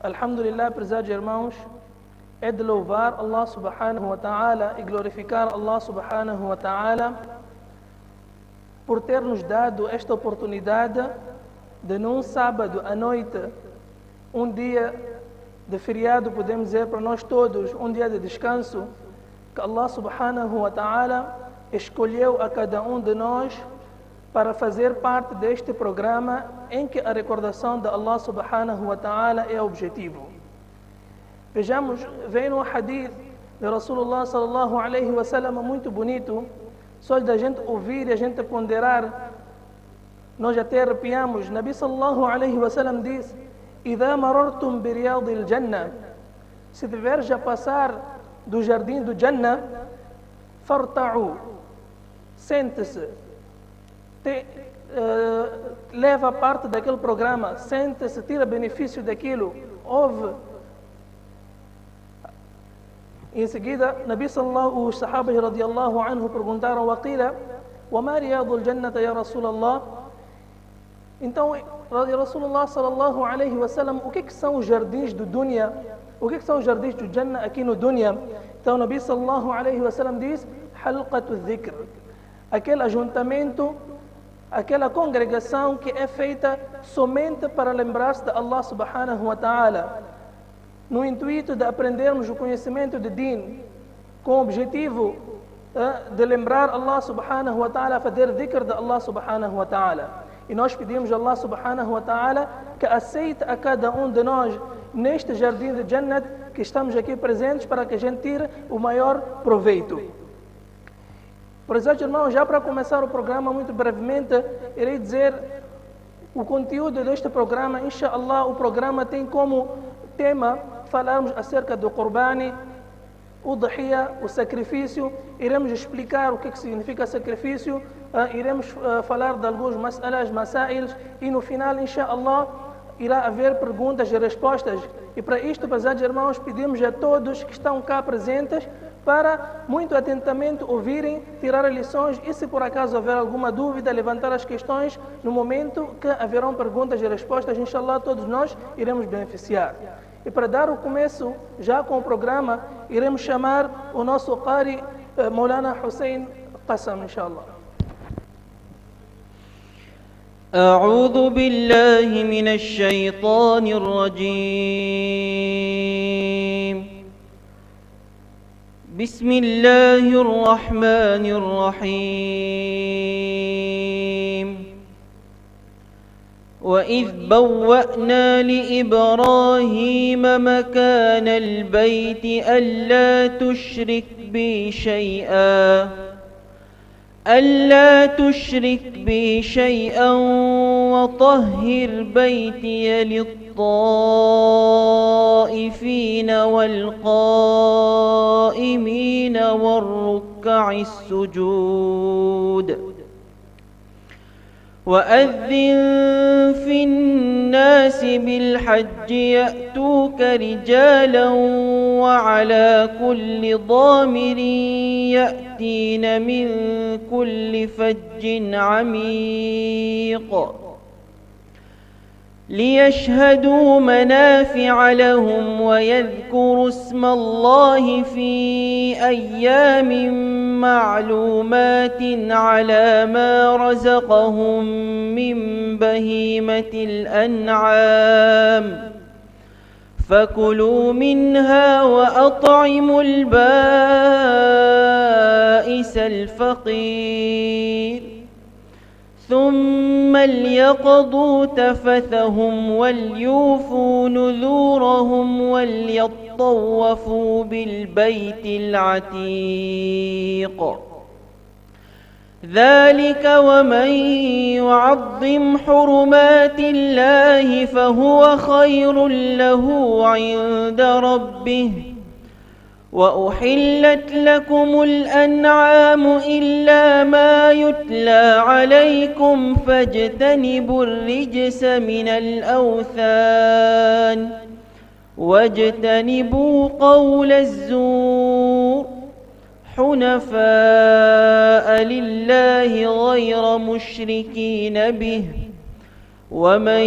Alhamdulillah, prezados irmãos, é de louvar Allah subhanahu wa ta'ala e glorificar Allah subhanahu wa ta'ala por ter nos dado esta oportunidade de num sábado à noite, um dia de feriado, podemos dizer para nós todos, um dia de descanso, que Allah subhanahu wa ta'ala escolheu a cada um de nós para fazer parte deste programa em que a recordação de Allah subhanahu wa ta'ala é o objetivo. Vejamos, vem no hadith de Rasulullah sallallahu alaihi wa sallam muito bonito, só da gente ouvir e a gente ponderar, nós até arrepiamos. Nabi sallallahu alaihi wa sallam diz: "Idha marartum bi riyadil jannah", se tiver já passar do jardim do Jannah, farta'u, sente-se, leva parte daquele programa, sente-se, tira benefício daquilo, ouve. Em seguida, Nabi sallallahu, os sahabas radiyallahu anhu perguntaram: "Waqila, wa ma riyadul jannata ya Rasulallah?" Então, Rasulullah sallallahu alaihi wa sallam, o que são os jardins do dunya? O que são os jardins do Jannah aqui no dunya? Então, Nabi sallallahu alaihi wa sallam diz: "Halqatu dhikr", aquele ajuntamento, aquela congregação que é feita somente para lembrar-se de Allah subhanahu wa ta'ala, no intuito de aprendermos o conhecimento de Din, com o objetivo de lembrar Allah subhanahu wa ta'ala, fazer dhikr de Allah subhanahu wa ta'ala. E nós pedimos a Allah subhanahu wa ta'ala que aceite a cada um de nós neste jardim de Jannat que estamos aqui presentes, para que a gente tire o maior proveito. Prezados irmãos, já para começar o programa, muito brevemente, irei dizer o conteúdo deste programa. Inshallah, o programa tem como tema falarmos acerca do Qurbani, o Dhiyya, o sacrifício. Iremos explicar o que significa sacrifício, iremos falar de alguns masails, e no final, inshallah, irá haver perguntas e respostas. E para isto, prezados irmãos, pedimos a todos que estão cá presentes para muito atentamente ouvirem, tirar lições, e se por acaso houver alguma dúvida, levantar as questões no momento que haverão perguntas e respostas. Inshallah, todos nós iremos beneficiar. E para dar o começo já com o programa, iremos chamar o nosso Qari, Maulana Hussein Qassam, inshallah. أعوذ بالله من الشيطان الرجيم. بسم الله الرحمن الرحيم. وإذ بوأنا لإبراهيم مكان البيت ألا تشرك بي شيئا وطهر بيتي للطائفين والقائمين والركع السجود. وأذن في الناس بالحج يأتوك رجالا وعلى كل ضامر يأتين من كل فج عميق ليشهدوا منافع لهم ويذكروا اسم الله في أيام معلومات على ما رزقهم من بهيمة الأنعام فكلوا منها وأطعموا البائس الفقير ثم ليقضوا تفثهم وليوفوا نذورهم وليطوفوا بالبيت العتيق. ذلك ومن يعظم حرمات الله فهو خير له عند ربه. وأحلت لكم الأنعام إلا ما يتلى عليكم فاجتنبوا الرجس من الأوثان واجتنبوا قول الزور حنفاء لله غير مشركين به ومن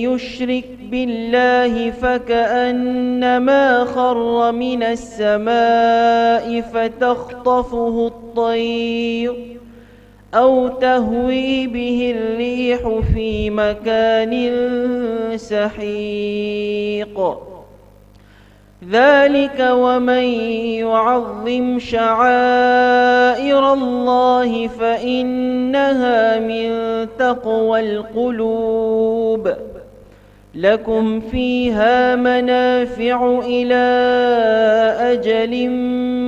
يشرك بالله فكأنما خر من السماء فتخطفه الطير أو تهوي به الريح في مكان سحيق ذلك ومن يعظم شعائر الله فإنها من تقوى القلوب لكم فيها منافع إلى أجل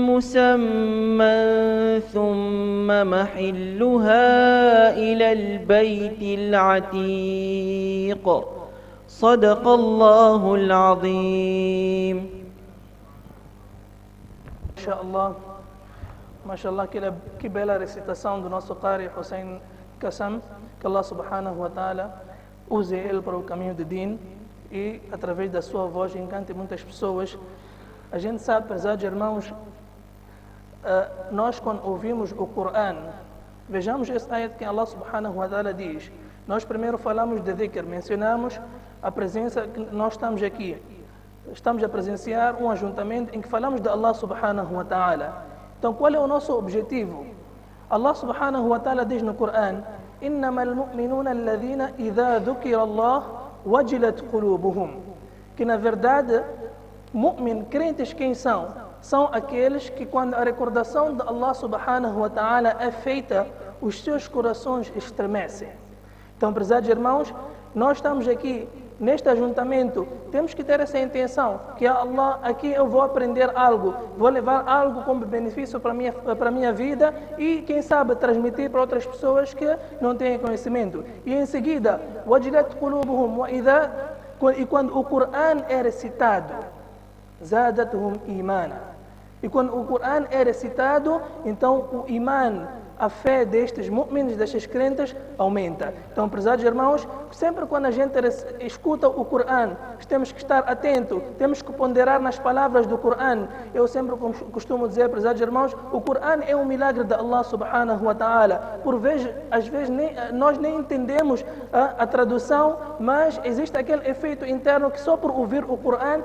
مسمى ثم محلها إلى البيت العتيق صدق الله العظيم. MashaAllah, que bela recitação do nosso Qari Hussein Qassam, que Allah subhanahu wa ta'ala use ele para o caminho de Din e através da sua voz encante muitas pessoas. A gente sabe, prezados irmãos, nós quando ouvimos o Coran, vejamos esse ayat que Allah subhanahu wa ta'ala diz. Nós primeiro falamos de dhikr, mencionamos a presença que nós estamos aqui. Estamos a presenciar um ajuntamento em que falamos de Allah subhanahu wa ta'ala. Então qual é o nosso objetivo? Allah subhanahu wa ta'ala diz no Coran: إنما المؤمنون الذين إذا ذكر الله وجلت قلوبهم. Que na verdade, mu'min, crentes quem são? São aqueles que quando a recordação de Allah subhanahu wa ta'ala é feita, os seus corações estremecem. Então, prezados irmãos, nós estamos aqui neste ajuntamento, temos que ter essa intenção, que Allah, aqui eu vou aprender algo, vou levar algo como benefício para a minha vida e, quem sabe, transmitir para outras pessoas que não têm conhecimento. E em seguida, wajilat qulubuhum e quando o Coran é recitado, zadatuhum imana. E quando o Coran é recitado, então o iman, a fé destes mu'mins, destes crentes, aumenta. Então, prezados irmãos, sempre quando a gente escuta o Coran, temos que estar atento, temos que ponderar nas palavras do Coran. Eu sempre costumo dizer, prezados irmãos, o Coran é um milagre de Allah subhanahu wa ta'ala. Por vezes, às vezes, nós nem entendemos a tradução, mas existe aquele efeito interno que só por ouvir o Coran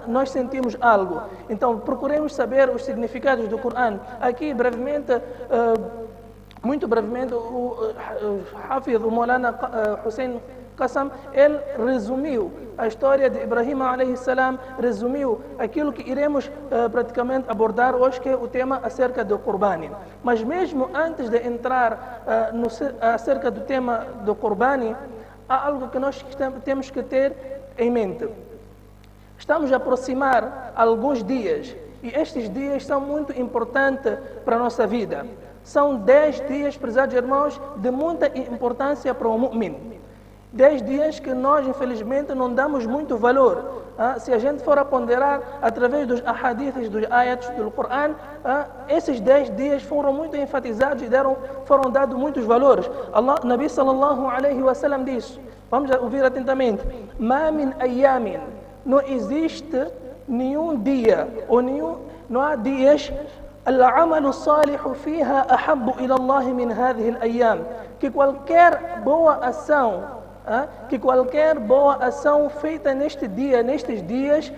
nós sentimos algo. Então, procuremos saber os significados do Coran. Aqui, brevemente, muito brevemente, o Hafiz, o Maulana Hussein Qassam, ele resumiu a história de Ibrahim alayhi salam, resumiu aquilo que iremos praticamente abordar hoje, que é o tema acerca do Qurbani. Mas mesmo antes de entrar acerca do tema do Qurbani, há algo que nós temos que ter em mente. Estamos a aproximar alguns dias, e estes dias são muito importantes para a nossa vida. São 10 dias, prezados irmãos, de muita importância para o mu'min. 10 dias que nós, infelizmente, não damos muito valor. Se a gente for a ponderar através dos ahadiths, dos ayats do Coran, esses 10 dias foram muito enfatizados e foram dados muitos valores. Nabi sallallahu alaihi wa sallam disse, vamos ouvir atentamente: "Ma min ayyamin", não existe nenhum dia, não há dias العمل الصالح فيها أحب إلى الله من هذه الأيام. Que qualquer boa ação feita nestes dias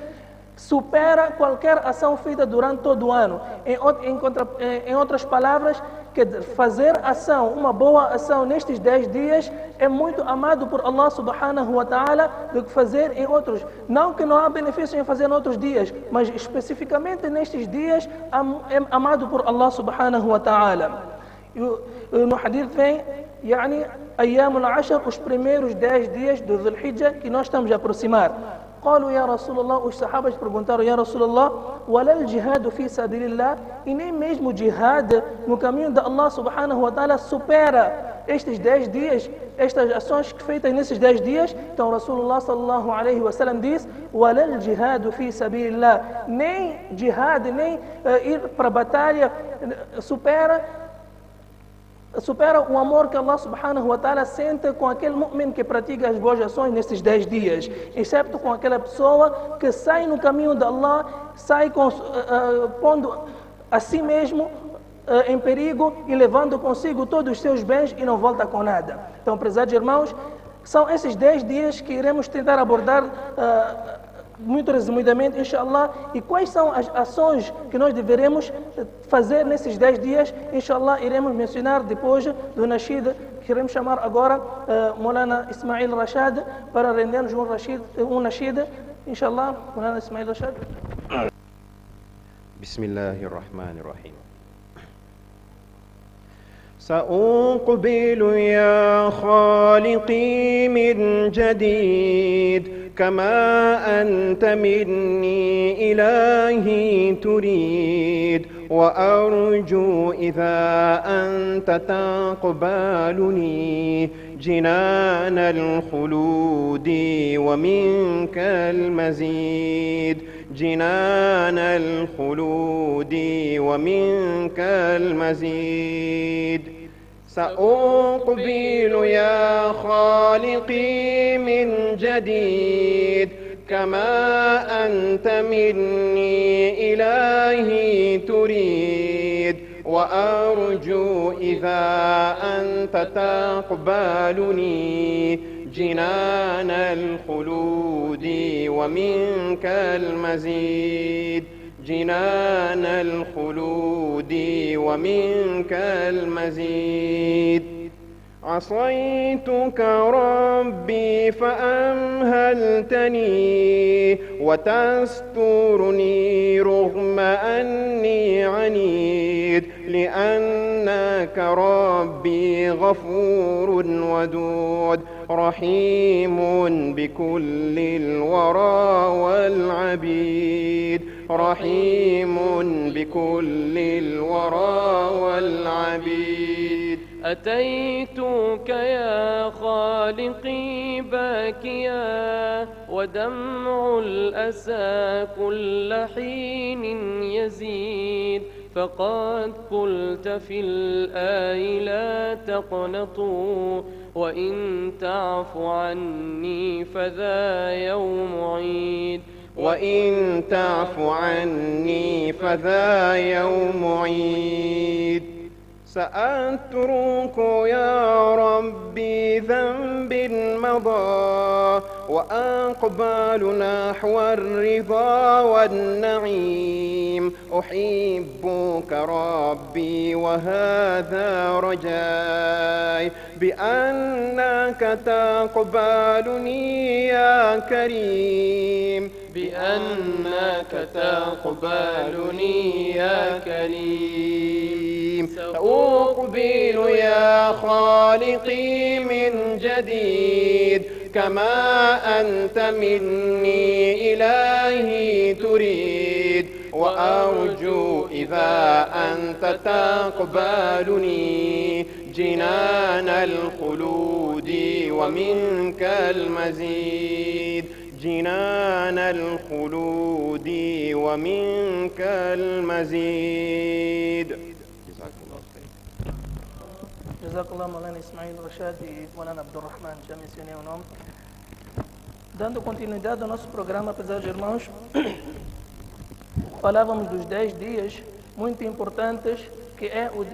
supera qualquer ação feita durante todo o ano. Em outras palavras, que fazer uma boa ação nestes 10 dias é muito amado por Allah subhanahu wa ta'ala do que fazer em outros. Não que não há benefício em fazer em outros dias, mas especificamente nestes dias é amado por Allah subhanahu wa ta'ala. No hadith vem, Ayyamul Ashr, os primeiros 10 dias do Dhul Hijjah que nós estamos a aproximar. قالوا يا رسول الله, os sahabas perguntaram: يا رسول الله, ولا الجهاد في سبيل الله, e nem mesmo jihad no caminho de Allah subhanahu wa ta'ala supera estes 10 dias, estas ações feitas nesses 10 dias. Então Rasulullah sallallahu alaihi wa sallam diz: ولا الجهاد في سبيل الله, nem jihad, nem ir para a batalha supera o amor que Allah subhanahu wa ta'ala sente com aquele mu'min que pratica as boas ações nesses 10 dias, excepto com aquela pessoa que sai no caminho de Allah, sai pondo a si mesmo em perigo e levando consigo todos os seus bens e não volta com nada. Então, prezados irmãos, São esses 10 dias que iremos tentar abordar muito resumidamente, inshallah, e quais são as ações que nós deveremos fazer nesses 10 dias, inshallah, iremos mencionar depois do Nasheed. Queremos chamar agora Maulana Ismail Rashad para render-nos um Nasheed, inshallah. Maulana Ismail Rashad. Bismillahirrahmanirrahim. سأقبل يا خالقي من جديد كما أنت مني إلهي تريد وأرجو إذا أنت تقبلني جنان الخلود ومنك المزيد جنان الخلود ومنك المزيد سأقبل يا خالقي من جديد كما أنت مني إلهي تريد وأرجو إذا أنت تقبلني جنان الخلود ومنك المزيد جنان الخلود ومنك المزيد عصيتك ربي فأمهلتني وتسترني رغم أني عنيد لأنك ربي غفور ودود رحيم بكل الورى والعبيد رحيم بكل الورى والعبيد أتيتك يا خالقي باكيا ودمع الأسى كل حين يزيد فقد قلت في الآي لا تقنطوا وإن تعف عني فذا يوم عيد وإن تعف عني فذا يوم عيد سأترك يا ربي ذنب مضى وأقبل نحو الرضا والنعيم أحبك ربي وهذا رجاي بأنك تقبلني يا كريم بأنك تقبلني يا كريم سأقبل يا خالقي من جديد كما أنت مني إلهي تريد وأرجو إذا أنت تقبلني جنان الخلود ومنك المزيد جنان الخلود ومنك المزيد. جزاك الله خير. جزاك الله Maulana Ismail Rashad e Maulana Abdurrahman, já mencionei o nome. Dando continuidade ao nosso programa, apesar de irmãos, falávamos dos 10 dias muito importantes, que é os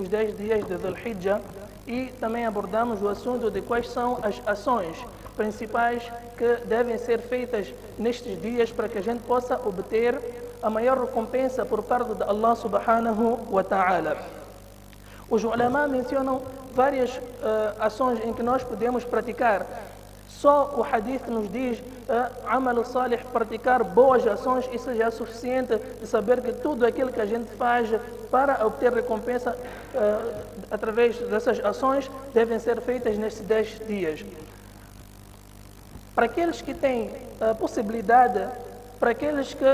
10 dias de Dhul Hijjah, e também abordamos o assunto de quais são as ações principais que devem ser feitas nestes dias para que a gente possa obter a maior recompensa por parte de Allah subhanahu wa ta'ala. Os ulama mencionam várias ações em que nós podemos praticar. Só o hadith nos diz amal salih, praticar boas ações, isso já é suficiente de saber que tudo aquilo que a gente faz para obter recompensa através dessas ações devem ser feitas nesses 10 dias. Para aqueles que têm possibilidade, para aqueles que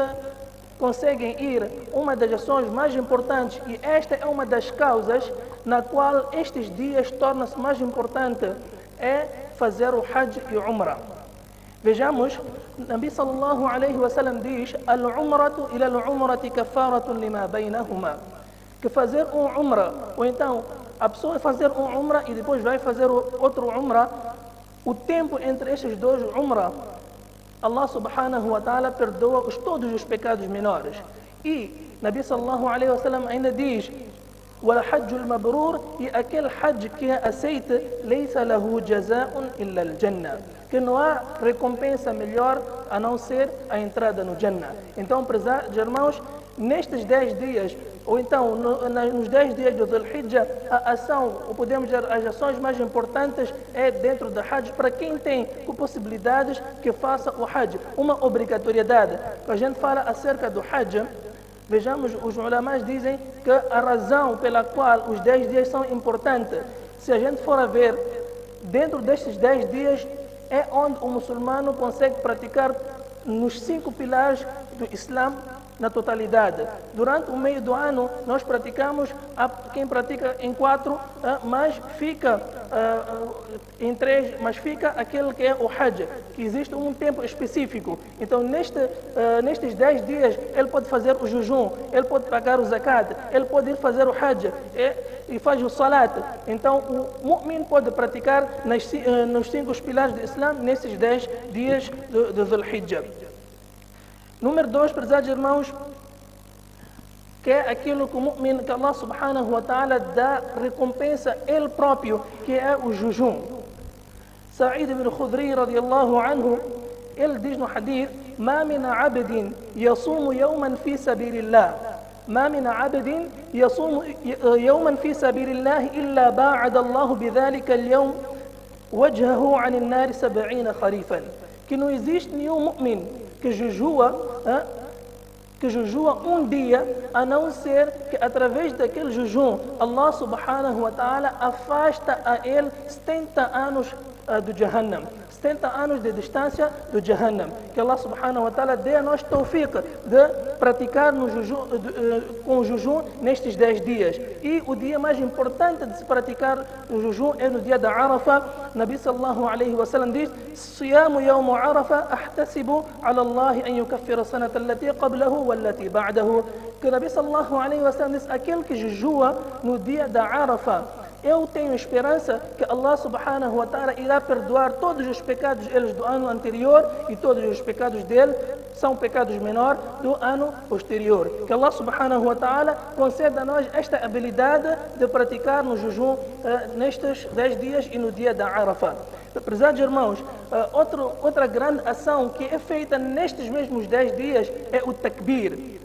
conseguem ir, uma das ações mais importantes, e esta é uma das causas na qual estes dias tornam-se mais importante, é fazer o Hajj e o Umrah. Vejamos, Nabi sallallahu alaihi wa sallam diz: Al-Umratu ila al-Umrati kafaratun lima bainahuma. Que fazer um Umrah, ou então a pessoa fazer um Umrah e depois vai fazer outro Umrah, o tempo entre estes dois Umrah, Allah subhanahu wa ta'ala perdoa todos os pecados menores. E Nabi sallallahu alaihi wa sallam ainda diz: والحج المبرور e aquele hajj que é aceito ليس له جزاء إلا الجنة, que não há recompensa melhor a não ser a entrada no Jannah. Então, prezados irmãos, nestes 10 dias, ou então nos 10 dias do Dhul Hijjah, a ação, ou podemos dizer, as ações mais importantes é dentro da Hajj, para quem tem possibilidades que faça o Hajj, uma obrigatoriedade. Quando a gente fala acerca do Hajj, vejamos, os ulamás dizem que a razão pela qual os 10 dias são importantes, se a gente for a ver, dentro destes 10 dias é onde o muçulmano consegue praticar nos 5 pilares do Islã na totalidade. Durante o meio do ano nós praticamos, quem pratica em 4, mas fica em 3, mas fica aquele que é o Hajj, que existe um tempo específico. Então nestes 10 dias ele pode fazer o jejum, ele pode pagar o zakat, ele pode ir fazer o Hajj e faz o salat. Então o mu'min pode praticar nos 5 pilares do Islã nesses 10 dias do Dhul Hijjah. Número 2, prezados irmãos, que é aquilo que o mu'min, que Allah subhanahu wa ta'ala dá recompensa ele próprio, que é o jejum. Sa'id ibn Khudri radiyallahu anhu, ele diz no hadith: "Ma min 'abdin yasumu yawman fi sabilillah, ma min 'abdin yasumu yawman fi sabilillah illa ba'ada Allah bidhalika al-yawm wajhahu 'an an-nar 70 kharifan." Que não existe nenhum mu'min que jejua um dia, a não ser que através daquele jejum Allah subhanahu wa ta'ala afasta a ele 70 anos do Jahannam, 70 anos de distância do Jahannam. Que Allah subhanahu wa ta'ala dê a nós tawfiq de praticar com o jejum nestes 10 dias. E o dia mais importante de se praticar o jejum é no dia da Arafah. Nabi sallallahu alayhi wa sallam diz: "Siyamu yawm Arafah ahtasibu ala Allah an yukaffira sanata allati qablahu wallati ba'dahu." Que Nabi sallallahu alayhi wa sallam diz: aquele que jejua no dia da Arafah, eu tenho esperança que Allah subhanahu wa ta'ala irá perdoar todos os pecados deles do ano anterior, e todos os pecados dele são pecados menores do ano posterior. Que Allah subhanahu wa ta'ala conceda a nós esta habilidade de praticar no jejum nestes 10 dias e no dia da Arafah. Prezados irmãos, outra grande ação que é feita nestes mesmos 10 dias é o takbir.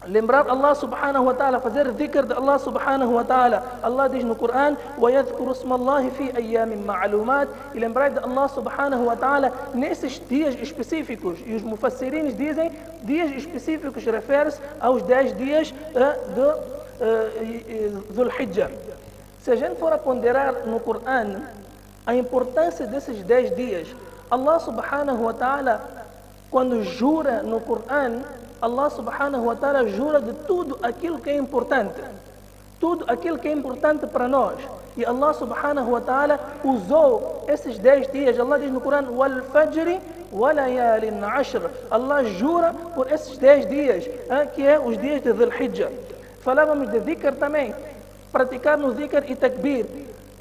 Lembrar Allah subhanahu wa ta'ala, fazer dhikr de Allah subhanahu wa ta'ala. Allah diz no Coran: وَيَذْكُرُ اسْمَ اللَّهِ فِي أَيَّامٍ مَعْلُومَاتٍ. E lembrar de Allah subhanahu wa ta'ala nesses dias específicos. E os mufassirins dizem, dias específicos refere-se aos 10 dias do Dhul Hijjah. Se a gente for a ponderar no Coran a importância desses 10 dias, Allah subhanahu wa ta'ala, quando jura no Coran, Allah subhanahu wa ta'ala jura de tudo aquilo que é importante. Tudo aquilo que é importante para nós. E Allah subhanahu wa ta'ala usou esses 10 dias. Allah diz no Coran: "Wal fajri wa layalin 'ashr." Allah jura por esses 10 dias, que é os dias de Dhul Hijjah. Falávamos de dhikr também. Praticar no dhikr e takbir.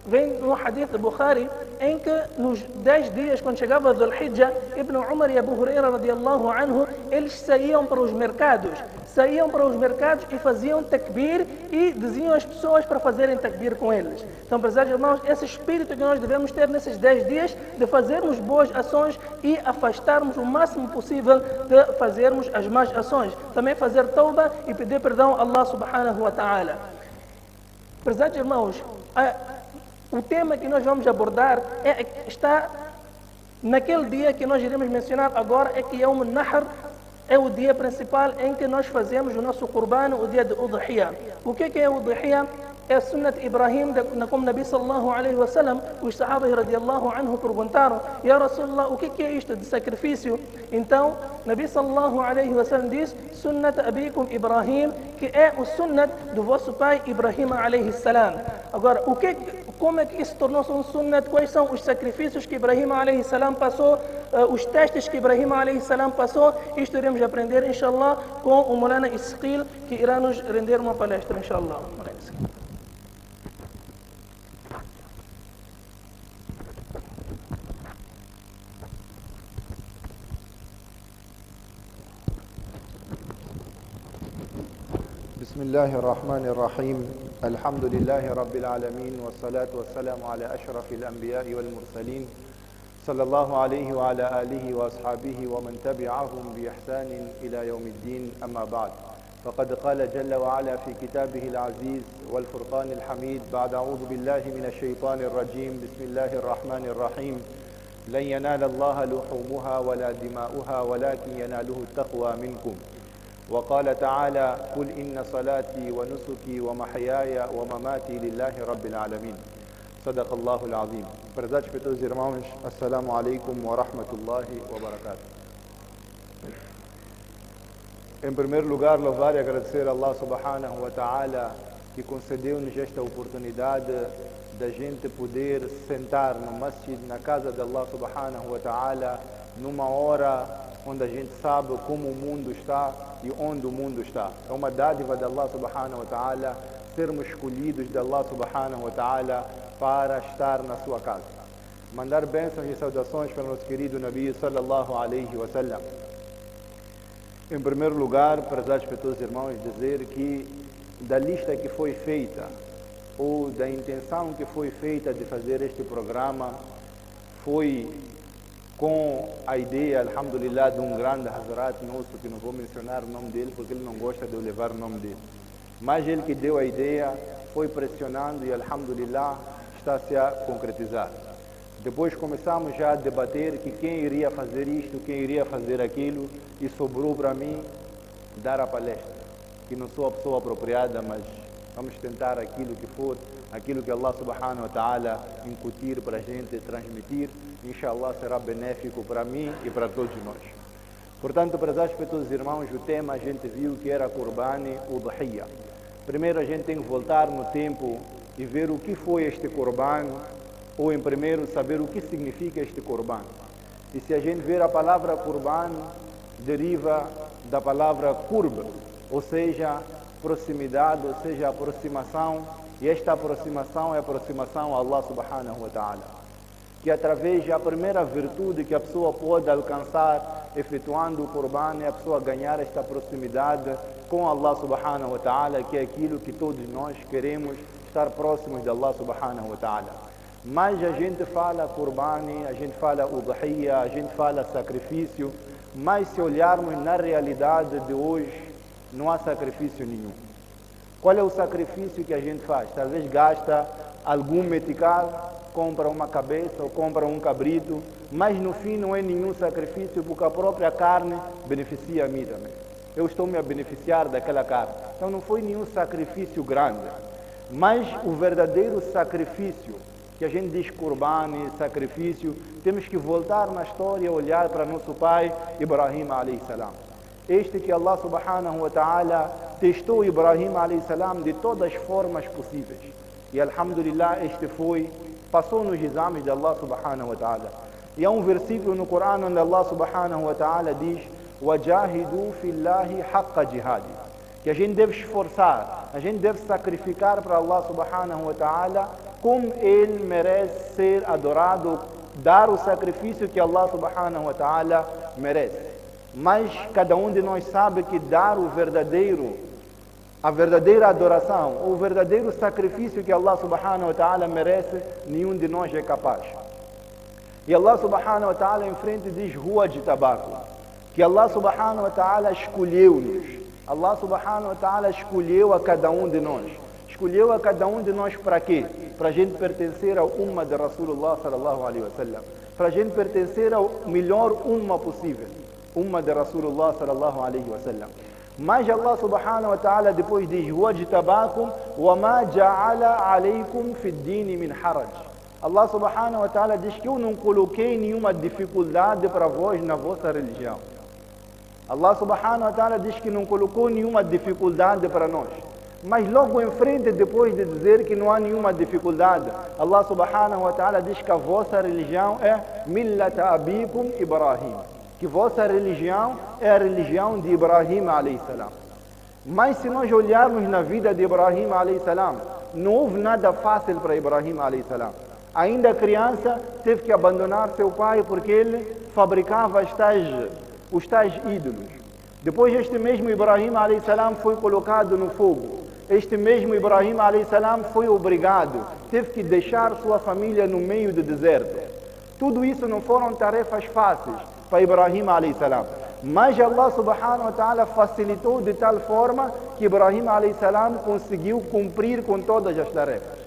Vem no hadith de Bukhari, em que nos 10 dias, quando chegava a Dhul Hijjah, Ibn Umar e Abu Huraira radiyallahu anhu, eles saíam para os mercados. Saíam para os mercados e faziam takbir e diziam às pessoas para fazerem takbir com eles. Então, prezados irmãos, esse espírito que nós devemos ter nesses 10 dias de fazermos boas ações e afastarmos o máximo possível de fazermos as más ações. Também fazer tauba e pedir perdão a Allah subhanahu wa ta'ala. Prezados irmãos, o tema que nós vamos abordar está naquele dia que nós iremos mencionar agora, é que Yawm al-Nahr é o dia principal em que nós fazemos o nosso Qurban, o dia de Udhiyah. O que é o Udhiyah? É a Sunnat Ibrahim, como Nabi sallallahu alaihi wa sallam, os sahabas radiallahu anhu perguntaram: "Ya Rasulullah, o que é isto de sacrifício?" Então, Nabi sallallahu alaihi wa sallam diz: "Sunnat abikum Ibrahim", que é o sunnat do vosso pai Ibrahim alaihi salam. Agora, como é que isso tornou-se um sunnat? Quais são os sacrifícios que Ibrahim alaihi salam passou? Os testes que Ibrahim alaihi salam passou? Isto iremos aprender, inshallah, com o Mulana Isqil, que irá nos render uma palestra, inshallah. بسم الله الرحمن الرحيم الحمد لله رب العالمين والصلاة والسلام على أشرف الأنبياء والمرسلين صلى الله عليه وعلى آله وأصحابه ومن تبعهم بإحسان إلى يوم الدين أما بعد فقد قال جل وعلا في كتابه العزيز والفرقان الحميد بعد أعوذ بالله من الشيطان الرجيم بسم الله الرحمن الرحيم لن ينال الله لحومها ولا دماؤها ولكن يناله التقوى منكم وقال تعالى قل إن صلاتي ونسكي ومحياي ومماتي لله رب العالمين صدق الله العظيم. Prezados para todos os irmãos, assalamu alaikum wa rahmatullahi wa barakatuh. Em primeiro lugar, louvar e agradecer a Allah subhanahu wa ta'ala que concedeu-nos esta oportunidade da gente poder sentar no masjid, na casa de Allah subhanahu wa ta'ala, numa hora onde a gente sabe como o mundo está e onde o mundo está. É uma dádiva de Allah subhanahu wa ta'ala sermos escolhidos de Allah subhanahu wa ta'ala para estar na sua casa. Mandar bênçãos e saudações para o nosso querido Nabi sallallahu alaihi wa sallam. Em primeiro lugar, prezados para todos os irmãos, dizer que da lista que foi feita ou da intenção que foi feita de fazer este programa foi com a ideia, alhamdulillah, de um grande Hazrat nosso, que não vou mencionar o nome dele porque ele não gosta de eu levar o nome dele. Mas ele que deu a ideia foi pressionando e, alhamdulillah, está-se a concretizar. Depois começamos já a debater que quem iria fazer isto, quem iria fazer aquilo, e sobrou para mim dar a palestra, que não sou a pessoa apropriada, mas vamos tentar aquilo que for, aquilo que Allah subhanahu wa ta'ala incutir para a gente transmitir, inshallah será benéfico para mim e para todos nós. Portanto, prezados para todos os irmãos, o tema a gente viu que era Qurbani Udhiyya. Primeiro a gente tem que voltar no tempo e ver o que foi este Qurban, ou em primeiro saber o que significa este Qurban. E se a gente ver a palavra Qurban, deriva da palavra Qurb, ou seja, proximidade, ou seja, aproximação, e esta aproximação é a aproximação a Allah subhanahu wa ta'ala, que através da primeira virtude que a pessoa pode alcançar efetuando o Qurban é a pessoa ganhar esta proximidade com Allah subhanahu wa ta'ala, que é aquilo que todos nós queremos, estar próximos de Allah subhanahu wa ta'ala. Mas a gente fala Qurbani, a gente fala Udhiyya, a gente fala sacrifício, mas se olharmos na realidade de hoje, não há sacrifício nenhum. Qual é o sacrifício que a gente faz? Talvez gasta algum metical, compra uma cabeça ou compra um cabrito, mas no fim não é nenhum sacrifício porque a própria carne beneficia a mim também. Eu estou me a beneficiar daquela carne. Então não foi nenhum sacrifício grande. Mas o verdadeiro sacrifício, que a gente diz Qurbani, sacrifício, temos que voltar na história e olhar para nosso pai Ibrahim alayhi salam. Este que Allah subhanahu wa ta'ala testou Ibrahim alayhi salam de todas as formas possíveis. E alhamdulillah, este passou nos exames de Allah subhanahu wa ta'ala. E há um versículo no Corão onde Allah subhanahu wa ta'ala diz وَجَاهِدُوا فِي اللَّهِ حَقَّ جِهَادِ, que a gente deve esforçar, a gente deve sacrificar para Allah subhanahu wa ta'ala como ele merece ser adorado, dar o sacrifício que Allah subhanahu wa ta'ala merece. Mas cada um de nós sabe que dar a verdadeira adoração, o verdadeiro sacrifício que Allah subhanahu wa ta'ala merece, nenhum de nós é capaz. E Allah subhanahu wa ta'ala em frente diz Huwa jtabakum, que Allah subhanahu wa ta'ala escolheu-nos. Allah subhanahu wa ta'ala escolheu a cada um de nós. Escolheu a cada um de nós para quê? Para a gente pertencer ao Ummah de Rasulullah sallallahu alaihi wa sallam. Para a gente pertencer ao melhor Ummah possível. Ummah de Rasulullah sallallahu alaihi wa sallam. Mas Allah subhanahu wa ta'ala depois diz وَجْتَبَاكُمْ وَمَا جَعَلَ عَلَيْكُمْ فِي الدِّينِ مِنْ حَرَجٍ. Allah subhanahu wa ta'ala diz que eu não coloquei nenhuma dificuldade para vós na vossa religião. Allah subhanahu wa ta'ala diz que não colocou nenhuma dificuldade para nós. Mas logo em frente, depois de dizer que não há nenhuma dificuldade, Allah subhanahu wa ta'ala diz que a vossa religião é Millata Abikum Ibrahim, que vossa religião é a religião de Ibrahim alayhi salam. Mas se nós olharmos na vida de Ibrahim alayhi salam, não houve nada fácil para Ibrahim alayhi salam. Ainda criança, teve que abandonar seu pai porque ele fabricava os tais ídolos. Depois este mesmo Ibrahim a.s. foi colocado no fogo. Este mesmo Ibrahim a.s. foi obrigado, teve que deixar sua família no meio do deserto. Tudo isso não foram tarefas fáceis para Ibrahim a.s. Mas Allah subhanahu wa ta'ala facilitou de tal forma que Ibrahim a.s. conseguiu cumprir com todas as tarefas.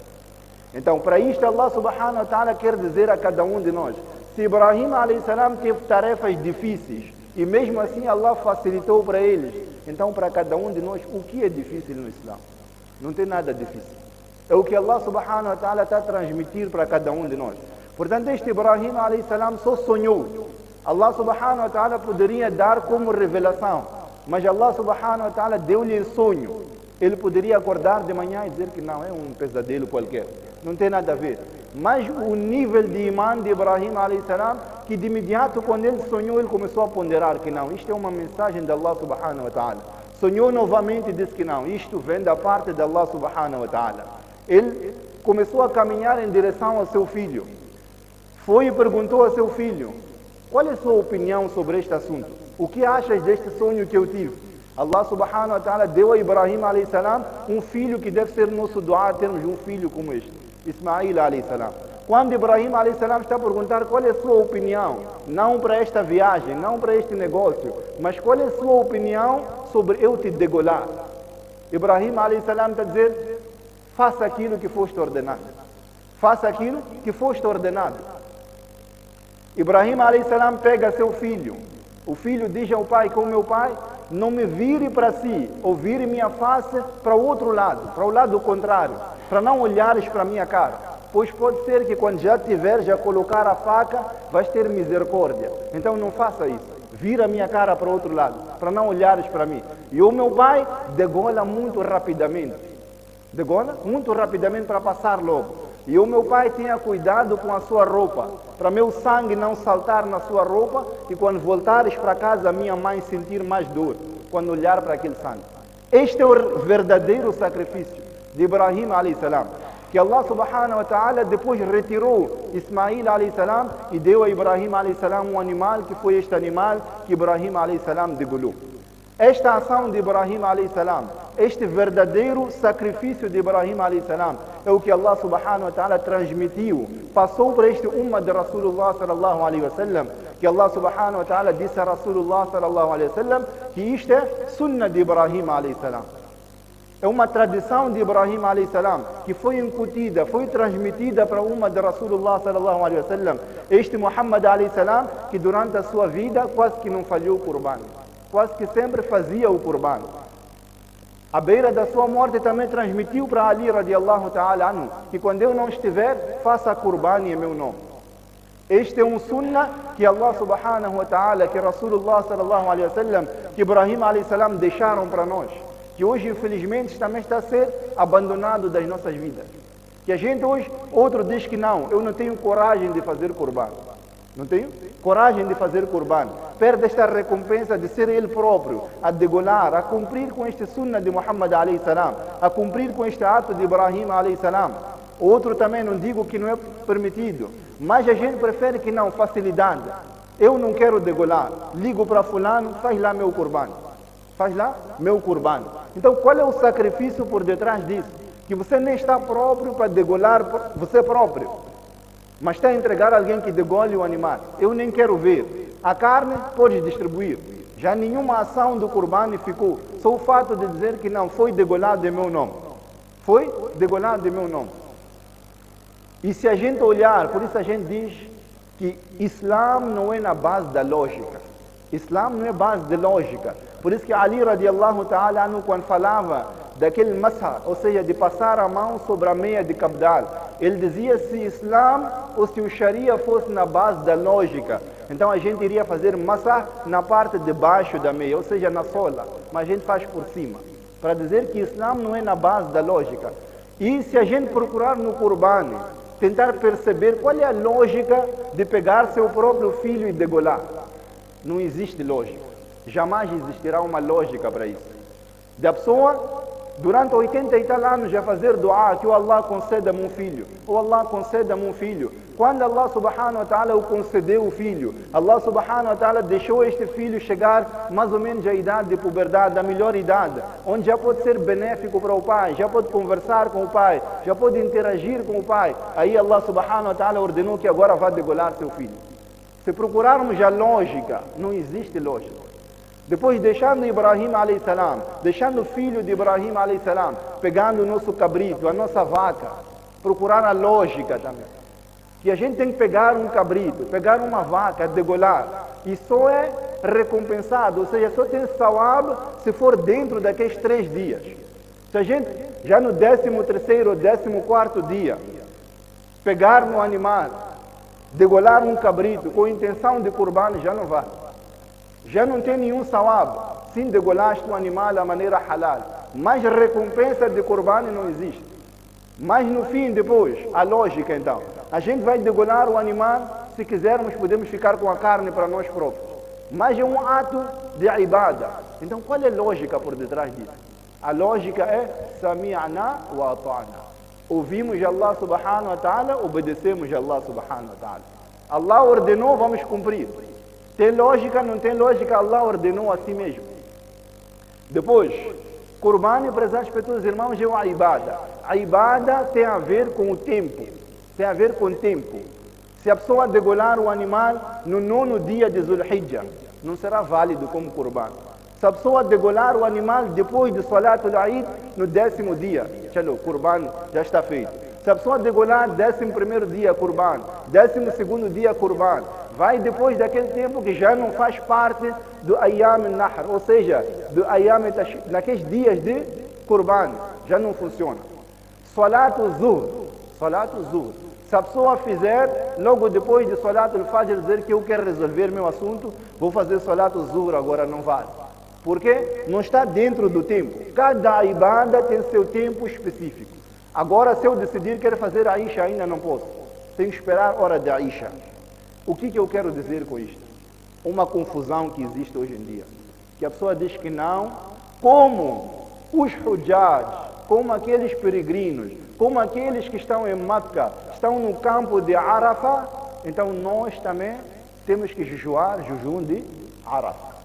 Então, para isto Allah subhanahu wa ta'ala quer dizer a cada um de nós, se Ibrahim a.s. teve tarefas difíceis e mesmo assim Allah facilitou para eles, então para cada um de nós, o que é difícil no Islã? Não tem nada difícil. É o que Allah subhanahu wa ta'ala está a transmitir para cada um de nós. Portanto, este Ibrahim a.s. só sonhou. Allah subhanahu wa ta'ala poderia dar como revelação, mas Allah subhanahu wa ta'ala deu-lhe sonho. Ele poderia acordar de manhã e dizer que não, é um pesadelo qualquer. Não tem nada a ver. Mas o nível de imã de Ibrahim a.s., que de imediato quando ele sonhou, ele começou a ponderar que não, isto é uma mensagem de Allah subhanahu wa ta'ala. Sonhou novamente e disse que não, isto vem da parte de Allah subhanahu wa ta'ala. Ele começou a caminhar em direção ao seu filho. Foi e perguntou ao seu filho, qual é a sua opinião sobre este assunto? O que achas deste sonho que eu tive? Allah subhanahu wa ta'ala deu a Ibrahim a.s. um filho que deve ser nosso dua, termos um filho como este, Ismail a.s. Quando Ibrahim a.s. está a perguntar qual é a sua opinião, não para esta viagem, não para este negócio, mas qual é a sua opinião sobre eu te degolar? Ibrahim a.s. está a dizer, faça aquilo que foste ordenado. Faça aquilo que foste ordenado. Ibrahim a.s. pega seu filho. O filho diz ao pai, com meu pai, não me vire para si, ou vire minha face para o outro lado, para o lado contrário, para não olhares para a minha cara, pois pode ser que quando já tiveres a colocar a faca, vais ter misericórdia. Então não faça isso, vira a minha cara para o outro lado, para não olhares para mim. E o meu pai degola muito rapidamente, para passar logo. E o meu pai tinha cuidado com a sua roupa, para meu sangue não saltar na sua roupa e quando voltares para casa a minha mãe sentir mais dor, quando olhar para aquele sangue. Este é o verdadeiro sacrifício de Ibrahim a.s. que Allah subhanahu wa ta'ala depois retirou Ismail a.s. e deu a Ibrahim a.s. um animal que foi este animal que Ibrahim a.s. degolou. Esta ação de Ibrahim a.s., este verdadeiro sacrifício de Ibrahim a.s. é o que Allah subhanahu wa ta'ala transmitiu, passou para este umma de Rasulullah sallallahu alaihi wasallam, que Allah subhanahu wa ta'ala disse a Rasulullah sallallahu alaihi wasallam que isto é sunnah de Ibrahim a.s. É uma tradição de Ibrahim a.s. que foi incutida, foi transmitida para o umma de Rasulullah sallallahu alaihi wasallam. Este Muhammad a.s. que durante a sua vida quase que não falhou o Qurban, quase que sempre fazia o Qurban. À beira da sua morte também transmitiu para Ali radiallahu ta'ala anhu que quando eu não estiver, faça Qurban em meu nome. Este é um sunnah que Allah subhanahu wa ta'ala, que Rasulullah sallallahu alaihi wasallam, que Ibrahim a.s. deixaram para nós, que hoje infelizmente também está a ser abandonado das nossas vidas. Que a gente hoje, outro diz que não, eu não tenho coragem de fazer Qurban. Não tenho coragem de fazer Qurban. Perde esta recompensa de ser ele próprio a degolar, a cumprir com este sunnah de Muhammad a.s., a cumprir com este ato de Ibrahim a.s. Outro também não digo que não é permitido, mas a gente prefere que não, facilidade. Eu não quero degolar, ligo para fulano, faz lá meu Qurban. Faz lá meu Qurban. Então qual é o sacrifício por detrás disso? Que você nem está próprio para degolar você próprio, mas está a entregar alguém que degole o animal. Eu nem quero ver. A carne pode distribuir. Já nenhuma ação do Qurban ficou. Só o fato de dizer que não, foi degolado em meu nome. Foi degolado em meu nome. E se a gente olhar, por isso a gente diz que Islã não é na base da lógica. Islã não é base de lógica. Por isso que Ali radiallahu ta'ala anhu, quando falava daquele masha, ou seja, de passar a mão sobre a meia de cabdal, ele dizia se Islã ou se o Sharia fosse na base da lógica, então a gente iria fazer masha na parte de baixo da meia, ou seja, na sola, mas a gente faz por cima, para dizer que Islã não é na base da lógica. E se a gente procurar no Qurban, tentar perceber qual é a lógica de pegar seu próprio filho e degolar, não existe lógica. Jamais existirá uma lógica para isso. Da pessoa durante 80 e tal anos a fazer dua que o Allah conceda-me um filho, o Allah conceda-me um filho. Quando Allah subhanahu wa ta'ala o concedeu o filho, Allah subhanahu wa ta'ala deixou este filho chegar mais ou menos à idade de puberdade, à melhor idade, onde já pode ser benéfico para o pai, já pode conversar com o pai, já pode interagir com o pai. Aí Allah subhanahu wa ta'ala ordenou que agora vá degolar seu filho. Se procurarmos a lógica, não existe lógica. Depois deixando Ibrahim alayhi salam, deixando o filho de Ibrahim alayhi salam, pegando o nosso cabrito, a nossa vaca, procurar a lógica também. Que a gente tem que pegar um cabrito, pegar uma vaca, degolar, e só é recompensado, ou seja, só tem sawab se for dentro daqueles 3 dias. Se a gente, já no 13º ou 14º dia, pegar no animal, degolar um cabrito com intenção de qurbano, já não vale. Já não tem nenhum sawab, sim degolaste o animal da maneira halal, mas recompensa de qurbano não existe. Mas no fim, depois, a lógica então, a gente vai degolar o animal, se quisermos podemos ficar com a carne para nós próprios, mas é um ato de ibada. Então qual é a lógica por detrás disso? A lógica é sami'na wa ata'na. Ouvimos Allah subhanahu wa ta'ala, obedecemos Allah subhanahu wa ta'ala. Allah ordenou, vamos cumprir. Tem lógica, não tem lógica, Allah ordenou a si mesmo. Depois, Qurbani, prezados para todos os irmãos, é uma ibada. A ibada tem a ver com o tempo. Tem a ver com o tempo. Se a pessoa degolar o animal no 9º dia de Zulhijjah, não será válido como Qurbani. Se a pessoa degolar o animal depois de Salatul Eid, no 10º dia, Qurbani já está feito. Se a pessoa degolar 11º dia, Qurbani, 12º dia, Qurbani, vai depois daquele tempo que já não faz parte do Ayyam al-Nahr, ou seja, do Ayyam naqueles dias de Qurbani, já não funciona. Salatul Zuhr. Se a pessoa fizer, logo depois de Salatul Fajr, dizer que eu quero resolver meu assunto, vou fazer Salatul Zuhr, agora não vale. Porque não está dentro do tempo. Cada ibada tem seu tempo específico. Agora, se eu decidir quero fazer a Isha, ainda não posso. Tenho que esperar a hora da Isha. O que eu quero dizer com isto? Uma confusão que existe hoje em dia. Que a pessoa diz que não, como os hujjaj, como aqueles peregrinos, como aqueles que estão em Meca, estão no campo de Arafah, então nós também temos que jejuar, jejum de Arafah.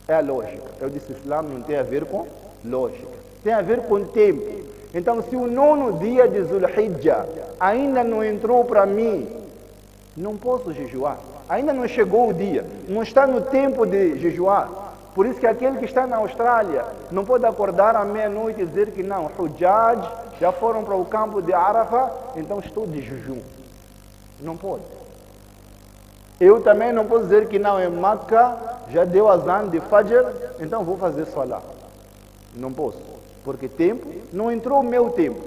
É a lógica. Eu disse, o Islã não tem a ver com lógica. Tem a ver com tempo. Então, se o 9º dia de Zulhijjah ainda não entrou para mim, não posso jejuar. Ainda não chegou o dia. Não está no tempo de jejuar. Por isso que aquele que está na Austrália não pode acordar à meia-noite e dizer que não, Hujjaj já foram para o campo de Arafah, então estou de jejum. Não pode. Eu também não posso dizer que não, em Meca já deu azan de Fajr, então vou fazer Salah. Não posso, porque tempo, não entrou o meu tempo.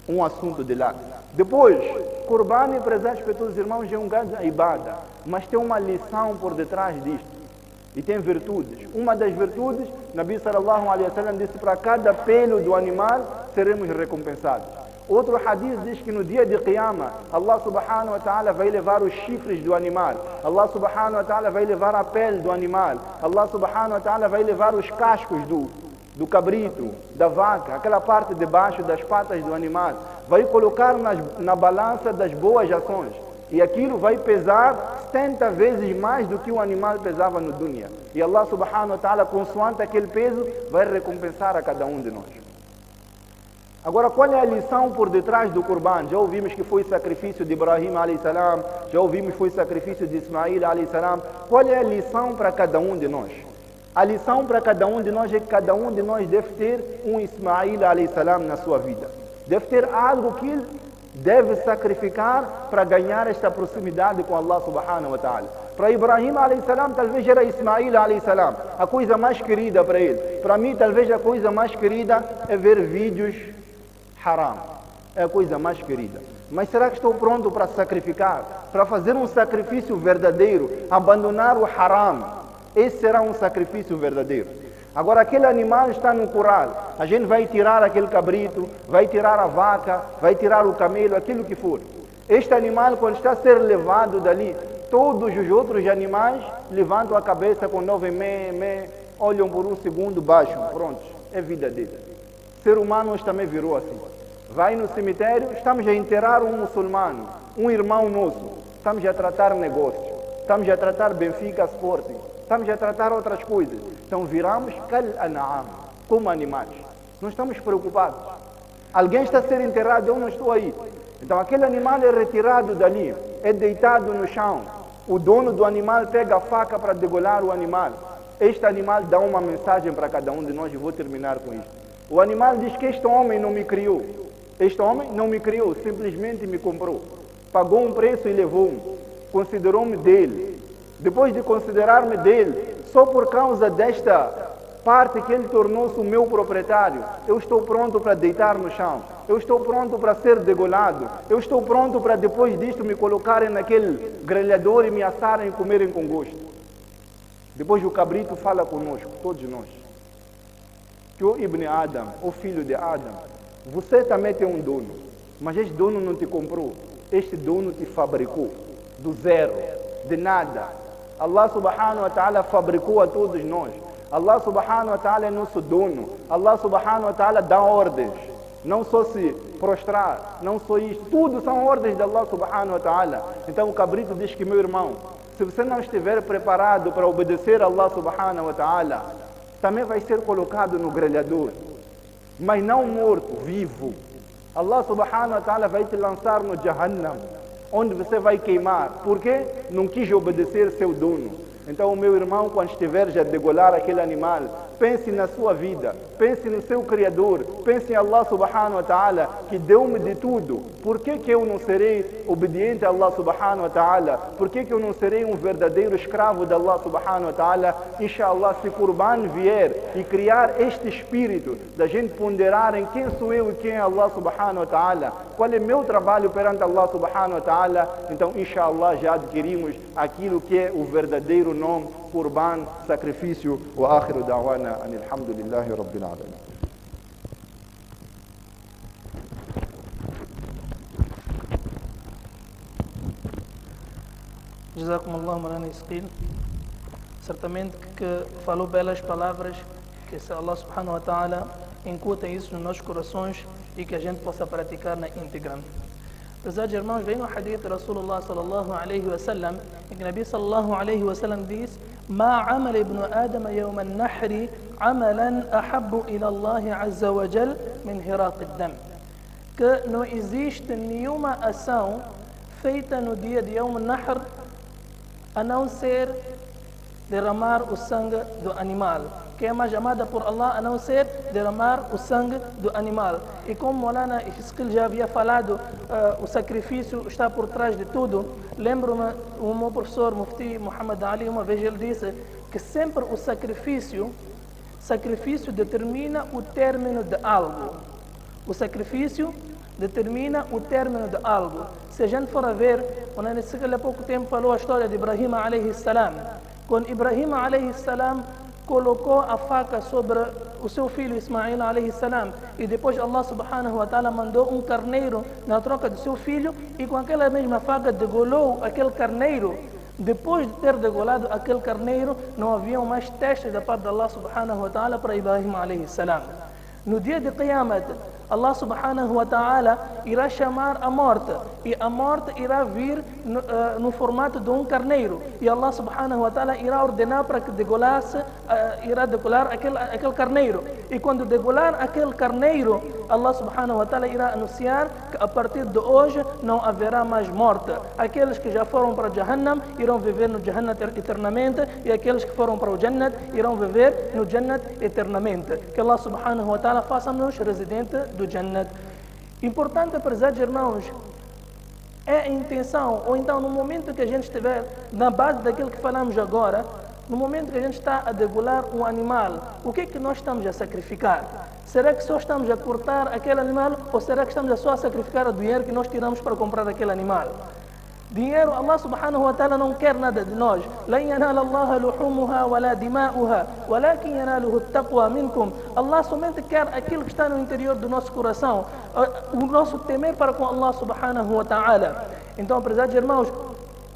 Um assunto de lá. Depois, Qurbani, prezados para todos os irmãos, é um grande ibada, mas tem uma lição por detrás disto. E tem virtudes. Uma das virtudes, Nabi sallallahu alaihi wasallam disse, para cada pelo do animal seremos recompensados. Outro hadith diz que no dia de Qiyamah, Allah subhanahu wa ta'ala vai levar os chifres do animal, Allah subhanahu wa ta'ala vai levar a pele do animal, Allah subhanahu wa ta'ala vai levar os cascos do cabrito, da vaca, aquela parte de baixo das patas do animal, vai colocar na balança das boas ações. E aquilo vai pesar 70 vezes mais do que o animal pesava no dunya. E Allah subhanahu wa ta'ala, consoante aquele peso, vai recompensar a cada um de nós. Agora, qual é a lição por detrás do Qurban? Já ouvimos que foi sacrifício de Ibrahim alayhi salam, já ouvimos que foi sacrifício de Ismail alayhi salam. Qual é a lição para cada um de nós? A lição para cada um de nós é que cada um de nós deve ter um Ismail alayhi salam na sua vida. Deve ter algo que ele deve sacrificar para ganhar esta proximidade com Allah subhanahu wa ta'ala. Para Ibrahim alayhi salam, talvez era Ismail alayhi salam, a coisa mais querida para ele. Para mim, talvez a coisa mais querida é ver vídeos haram. É a coisa mais querida. Mas será que estou pronto para sacrificar? Para fazer um sacrifício verdadeiro, abandonar o haram? Esse será um sacrifício verdadeiro. Agora, aquele animal está no curral. A gente vai tirar aquele cabrito, vai tirar a vaca, vai tirar o camelo, aquilo que for. Este animal, quando está a ser levado dali, todos os outros animais levantam a cabeça com 9 mé, olham por um segundo, baixam, pronto, é vida dele. ser humano hoje também virou assim. Vai no cemitério, estamos a enterrar um muçulmano, um irmão nosso. Estamos a tratar negócios, estamos a tratar Benfica Sporting, estamos a tratar outras coisas. Então viramos kal an'am, como animais. Não estamos preocupados. Alguém está a ser enterrado, eu não estou aí. Então aquele animal é retirado dali, é deitado no chão. O dono do animal pega a faca para degolar o animal. Este animal dá uma mensagem para cada um de nós e vou terminar com isso. O animal diz que este homem não me criou. Este homem não me criou, simplesmente me comprou. Pagou um preço e levou-me. Considerou-me dele. Depois de considerar-me dele, só por causa desta parte que ele tornou-se o meu proprietário, eu estou pronto para deitar no chão. Eu estou pronto para ser degolado. Eu estou pronto para depois disto me colocarem naquele grelhador e me assarem e comerem com gosto. Depois o cabrito fala conosco, todos nós. Que o Ibn Adam, o filho de Adam, você também tem um dono, mas este dono não te comprou. Este dono te fabricou, do zero, de nada. Allah subhanahu wa ta'ala fabricou a todos nós. Allah subhanahu wa ta'ala é nosso dono. Allah subhanahu wa ta'ala dá ordens. Não só se prostrar, não só isto. Tudo são ordens de Allah subhanahu wa ta'ala. Então o cabrito diz que, meu irmão, se você não estiver preparado para obedecer a Allah subhanahu wa ta'ala, também vai ser colocado no grelhador. Mas não morto, vivo. Allah subhanahu wa ta'ala vai te lançar no Jahannam, onde você vai queimar. Por quê? Não quis obedecer seu dono. Então, meu irmão, quando estiver a degolar aquele animal, pense na sua vida, pense no seu Criador, pense em Allah subhanahu wa ta'ala, que deu-me de tudo. Por que eu não serei obediente a Allah subhanahu wa ta'ala? Por que eu não serei um verdadeiro escravo de Allah subhanahu wa ta'ala? Inshallah, se Qurban vier e criar este espírito da gente ponderar em quem sou eu e quem é Allah subhanahu wa ta'ala, qual é meu trabalho perante Allah subhanahu wa ta'ala, então inshallah já adquirimos aquilo que é o verdadeiro nome, Qurban, sacrifício. Wa akhiru da'wana anil hamdulillahi rabbil alamin. Jazakum Allah Marana Isqil. Certamente que falou belas palavras, que se Allah subhanahu wa ta'ala incuta isso nos nossos corações e que a gente possa praticar na íntegra. Prezados irmãos, vem no hadith de Rasulullah sallallahu alaihi wa sallam, em que o Nabi sallallahu alaihi wa sallam diz: "Ma amal ibn Adam yawm an-nahr amalan ahabbu ila Allah azza wa jal min hiraq ad-dam." Que não existe nenhuma ação feita no dia de Yawm an-Nahr a não ser derramar o sangue do animal, que é mais amada por Allah a não ser derramar o sangue do animal. E como Maulana Isqil já havia falado, o sacrifício está por trás de tudo. Lembro-me, o meu professor Mufti Muhammad Ali, uma vez ele disse que sempre o sacrifício determina o término de algo. O sacrifício determina o término de algo. Se a gente for a ver, Maulana Isqil há pouco tempo falou a história de Ibrahim alayhi salam. Quando Ibrahim alayhi salam colocou a faca sobre o seu filho Ismail alayhi salam, e depois Allah subhanahu wa ta'ala mandou um carneiro na troca do seu filho, e com aquela mesma faca degolou aquele carneiro. Depois de ter degolado aquele carneiro, não haviam mais testes da parte de Allah subhanahu wa ta'ala para Ibrahim alayhi salam. No dia de Qiyamat, Allah subhanahu wa ta'ala irá chamar a morte, e a morte irá vir no formato de um carneiro, e Allah subhanahu wa ta'ala irá ordenar para que irá degolar aquele carneiro. E quando degolar aquele carneiro, Allah subhanahu wa ta'ala irá anunciar que a partir de hoje não haverá mais morte. Aqueles que já foram para Jahannam irão viver no Jahannam eternamente, e aqueles que foram para o Jannat irão viver no Jannat eternamente. Que Allah subhanahu wa ta'ala faça-nos residentes do Jannat. Importante, prezados irmãos, é a intenção, ou então no momento que a gente estiver na base daquilo que falamos agora, no momento que a gente está a degolar um animal, o que é que nós estamos a sacrificar? Será que só estamos a cortar aquele animal, ou será que estamos só a sacrificar o dinheiro que nós tiramos para comprar aquele animal? Dinheiro, Allah subhanahu wa ta'ala não quer nada de nós. لَنْ يَنَالَ اللَّهَ لُحُومُهَا وَلَا دِمَاؤُهَا وَلَكِنْ يَنَالُهُ التَّقْوَى مِنْكُمْ. Allah somente quer aquilo que está no interior do nosso coração, o nosso temer para com Allah subhanahu wa ta'ala. Então, prezados irmãos,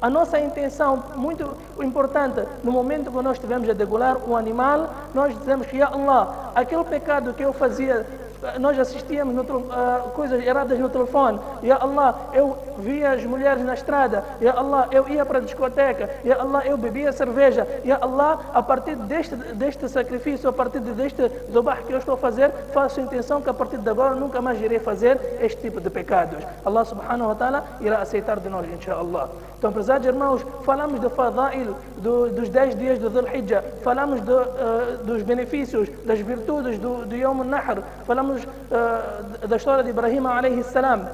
a nossa intenção, muito importante, no momento que nós estivermos a degolar um animal, nós dizemos que, Ya Allah, aquele pecado que eu fazia nós assistíamos coisas erradas no telefone. Ya Allah, eu via as mulheres na estrada. Ya Allah, eu ia para a discoteca. Ya Allah, eu bebia cerveja. Ya Allah, a partir deste sacrifício, a partir deste zubah que eu estou a fazer, faço intenção que a partir de agora nunca mais irei fazer este tipo de pecados. Allah subhanahu wa ta'ala irá aceitar de nós, inshallah. Então, prezados irmãos, falamos de fadail, dos 10 dias do Dhul Hijjah, falamos dos benefícios, das virtudes do Yawm al-Nahr, falamos da história de Ibrahim alayhi salam.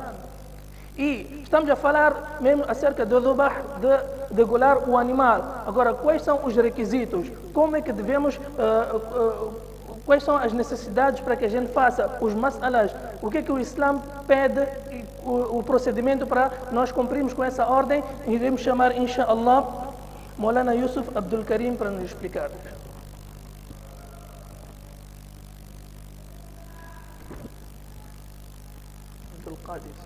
E estamos a falar mesmo acerca do dhubah, de degolar o animal. Agora, quais são os requisitos? Como é que devemos... quais são as necessidades para que a gente faça os mas'alas? O que é que o Islã pede, o procedimento para nós cumprirmos com essa ordem? Iremos chamar, inshallah, Maulana Yusuf Abdul Karim para nos explicar. Abdul Qadir.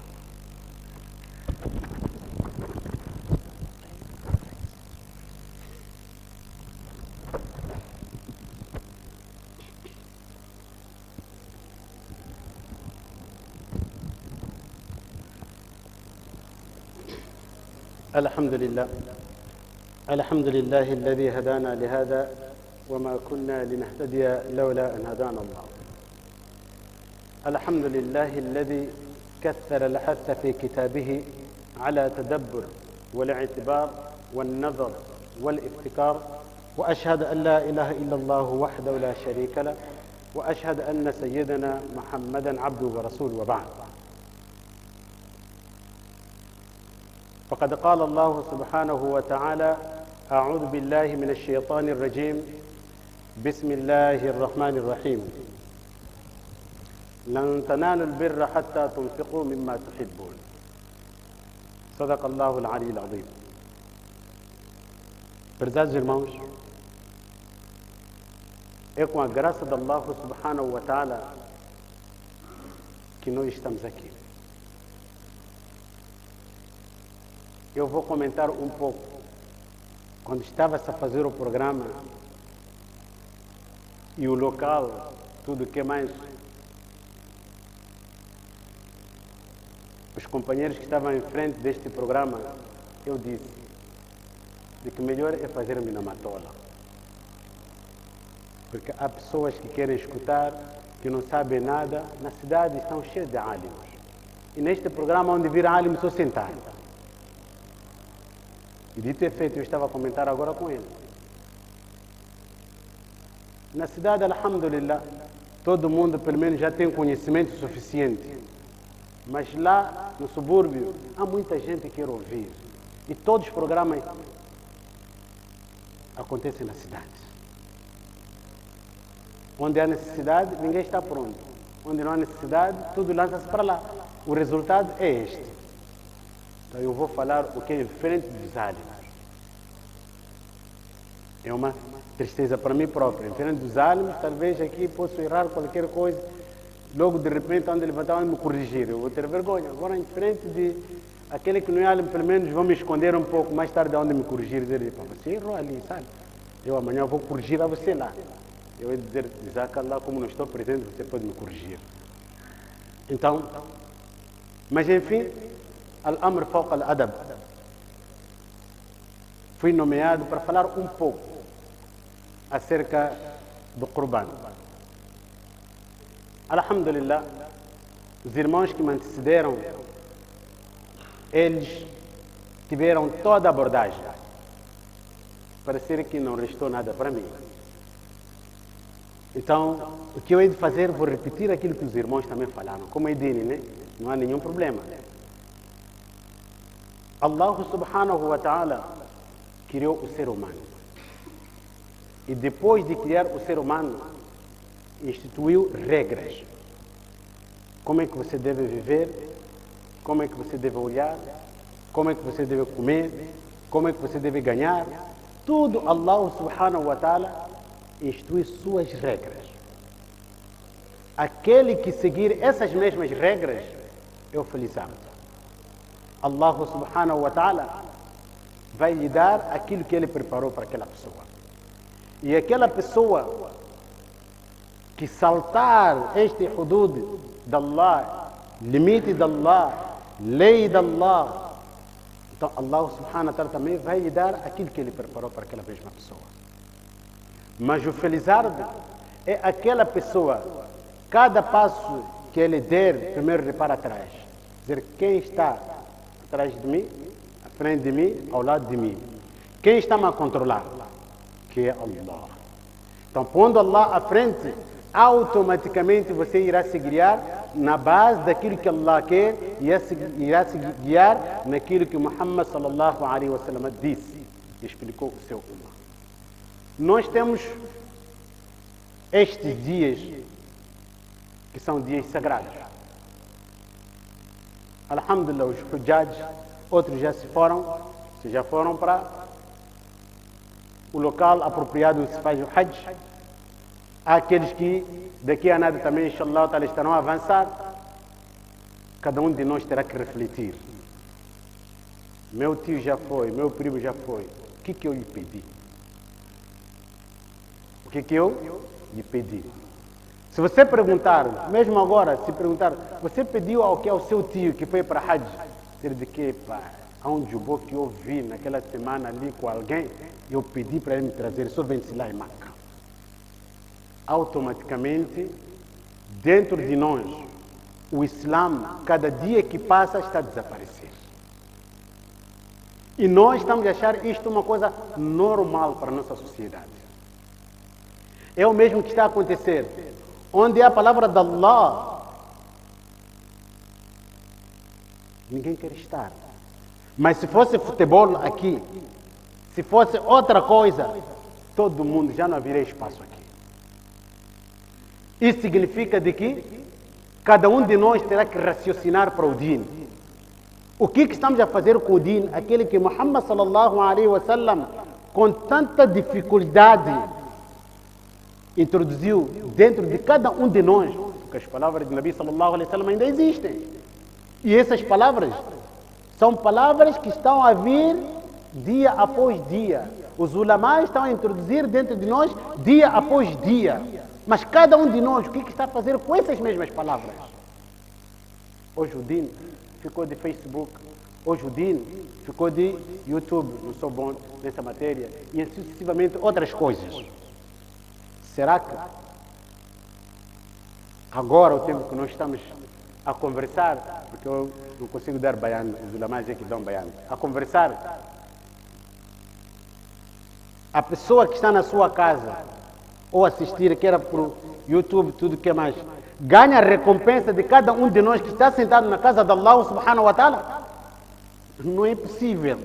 الحمد لله الذي هدانا لهذا وما كنا لنهتدي لولا أن هدانا الله. الحمد لله الذي كثر الحث في كتابه على تدبر والاعتبار والنظر والابتكار، وأشهد أن لا إله إلا الله وحده لا شريك له، وأشهد أن سيدنا محمدا عبده ورسوله، وبعد. فقد قال الله سبحانه وتعالى: أعوذ بالله من الشيطان الرجيم، بسم الله الرحمن الرحيم، لن تنالوا البر حتى تنفقوا مما تحبون. صدق الله العلي العظيم. Prezados irmãos, é com a graça de Allah subhanahu wa ta'ala que nós estamos aqui. Eu vou comentar um pouco. Quando estava-se a fazer o programa e o local, tudo o que mais, os companheiros que estavam em frente deste programa, eu disse de que melhor é fazer-me na matola. Porque há pessoas que querem escutar, que não sabem nada. Na cidade estão cheios de álimos. E neste programa onde vir álimos só sentar. E dito e feito, eu estava a comentar agora com ele. Na cidade, alhamdulillah, todo mundo pelo menos já tem conhecimento suficiente. Mas lá no subúrbio há muita gente que quer ouvir. E todos os programas acontecem na cidade. Onde há necessidade, ninguém está pronto. Onde não há necessidade, tudo lança-se para lá. O resultado é este. Então eu vou falar o que é em frente dos álimos. É uma tristeza para mim próprio. Em frente dos álimos, talvez aqui posso errar qualquer coisa. Logo de repente, onde levantar, me corrigir. Eu vou ter vergonha. Agora, em frente de aquele que não é álim, pelo menos vou me esconder um pouco. Mais tarde, onde me corrigir, dizer: você errou ali, sabe? Eu amanhã vou corrigir a você lá. Eu vou dizer: Jazakallah, como não estou presente, você pode me corrigir. Então, mas enfim, al-amr fawqa al-adab. Fui nomeado para falar um pouco acerca do Qurban. Alhamdulillah, os irmãos que me antecederam, eles tiveram toda a abordagem. Parecia que não restou nada para mim. Então, o que eu hei de fazer, vou repetir aquilo que os irmãos também falaram. Como é dele, né? Não há nenhum problema. Allah subhanahu wa ta'ala criou o ser humano. E depois de criar o ser humano, instituiu regras. Como é que você deve viver, como é que você deve olhar, como é que você deve comer, como é que você deve ganhar. Tudo Allah subhanahu wa ta'ala institui suas regras. Aquele que seguir essas mesmas regras é o felizardo. Allah subhanahu wa ta'ala vai lhe dar aquilo que ele preparou para aquela pessoa. E aquela pessoa que saltar este hudud de Allah, limite de Allah, lei de Allah, então Allah subhanahu wa ta'ala também vai lhe dar aquilo que ele preparou para aquela mesma pessoa. Mas o felizardo é aquela pessoa, cada passo que ele der, primeiro repara atrás. Dizer, quem está atrás de mim, à frente de mim, ao lado de mim? Quem está me a controlar? Que é Allah. Então, pondo Allah à frente, automaticamente você irá se guiar na base daquilo que Allah quer e irá se guiar naquilo que Muhammad sallallahu alaihi wasallam disse e explicou o seu ummah. Nós temos estes dias que são dias sagrados. Alhamdulillah, os hujjaj, outros já se foram, já foram para o local apropriado onde se faz o hajj. Há aqueles que daqui a nada também, inshallah, estarão a avançar. Cada um de nós terá que refletir. Meu tio já foi, meu primo já foi. O que eu lhe pedi? O que eu lhe pedi? Se você perguntar, mesmo agora, se perguntar, você pediu ao seu tio que foi para Hajj? Ele de que, pá, há um jubô que eu vi naquela semana ali com alguém, eu pedi para ele me trazer, só vem-se lá em Maca. Automaticamente, dentro de nós, o Islã, cada dia que passa, está a desaparecer. E nós estamos a achar isto uma coisa normal para a nossa sociedade. É o mesmo que está a acontecer. Onde há a palavra de Allah, ninguém quer estar. Mas se fosse futebol aqui, se fosse outra coisa, todo mundo já não haveria espaço aqui. Isso significa de que cada um de nós terá que raciocinar para o din. O que estamos a fazer com o din? Aquele que Muhammad sallallahu alaihi wasallam, com tanta dificuldade, introduziu dentro de cada um de nós, porque as palavras de Nabi sallallahu alaihi wasallam ainda existem. E essas palavras são palavras que estão a vir dia após dia. Os ulamás estão a introduzir dentro de nós dia após dia. Mas cada um de nós, o que está a fazer com essas mesmas palavras? Hoje o din ficou de Facebook, hoje o din ficou de YouTube, não sou bom nessa matéria, e sucessivamente outras coisas. Será que agora, o tempo que nós estamos a conversar, porque eu não consigo dar baiano, os ulamás é que dão baiano, a conversar, a pessoa que está na sua casa, ou assistir, que era por YouTube, tudo que é mais, ganha a recompensa de cada um de nós que está sentado na casa de Allah subhanahu wa ta'ala? Não é possível.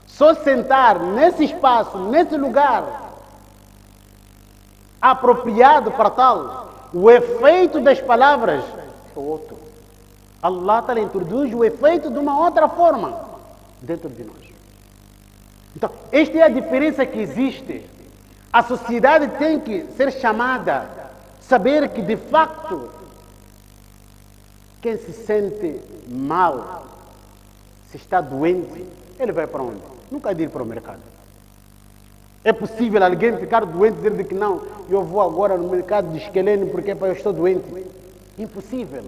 Só sentar nesse espaço, nesse lugar apropriado para tal, o efeito das palavras é outro. Allah ta'ala introduz o efeito de uma outra forma dentro de nós. Então, esta é a diferença que existe. A sociedade tem que ser chamada, saber que de facto, quem se sente mal, se está doente, ele vai para onde? Nunca de ir para o mercado. É possível alguém ficar doente e dizer que não, eu vou agora no mercado de Esquelene porque eu estou doente? Impossível.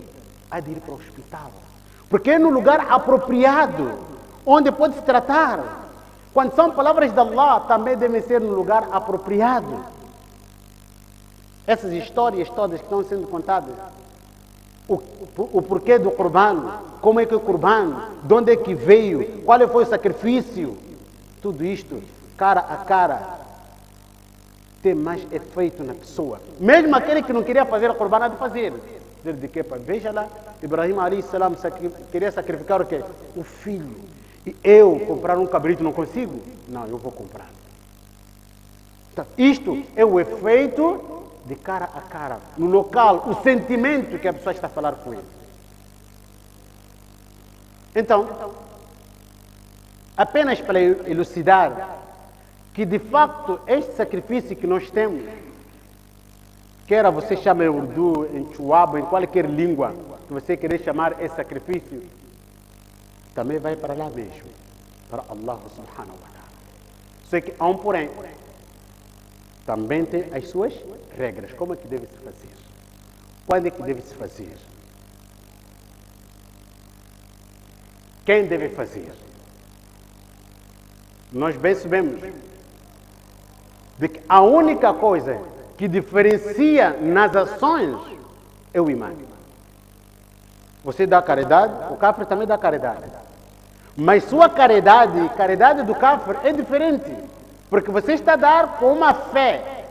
Há de ir para o hospital. Porque é no lugar apropriado, onde pode se tratar. Quando são palavras de Allah, também devem ser no lugar apropriado. Essas histórias todas que estão sendo contadas, o porquê do Qurban, como é que é o Qurban, de onde é que veio, qual foi o sacrifício, tudo isto, cara a cara, tem mais efeito na pessoa. Mesmo aquele que não queria fazer o Qurban, há de fazer. De que, veja lá, Ibrahim alayhi salam queria sacrificar o quê? O filho. E eu comprar um cabrito não consigo? Não, eu vou comprar. Então, isto é o efeito de cara a cara, no local, o sentimento que a pessoa está a falar com ele. Então, apenas para elucidar que de facto este sacrifício que nós temos, quer você chame em urdu, em chuabo, em qualquer língua que você querer chamar esse sacrifício, também vai para lá mesmo, para Allah subhanahu wa ta'ala. Só que há um porém. também tem as suas regras. Como é que deve se fazer? Quando é que deve se fazer? Quem deve fazer? Nós bem sabemos de que a única coisa que diferencia nas ações é o imã. Você dá caridade, o kafir também dá caridade. Mas sua caridade, caridade do kafir é diferente. Porque você está a dar com uma fé,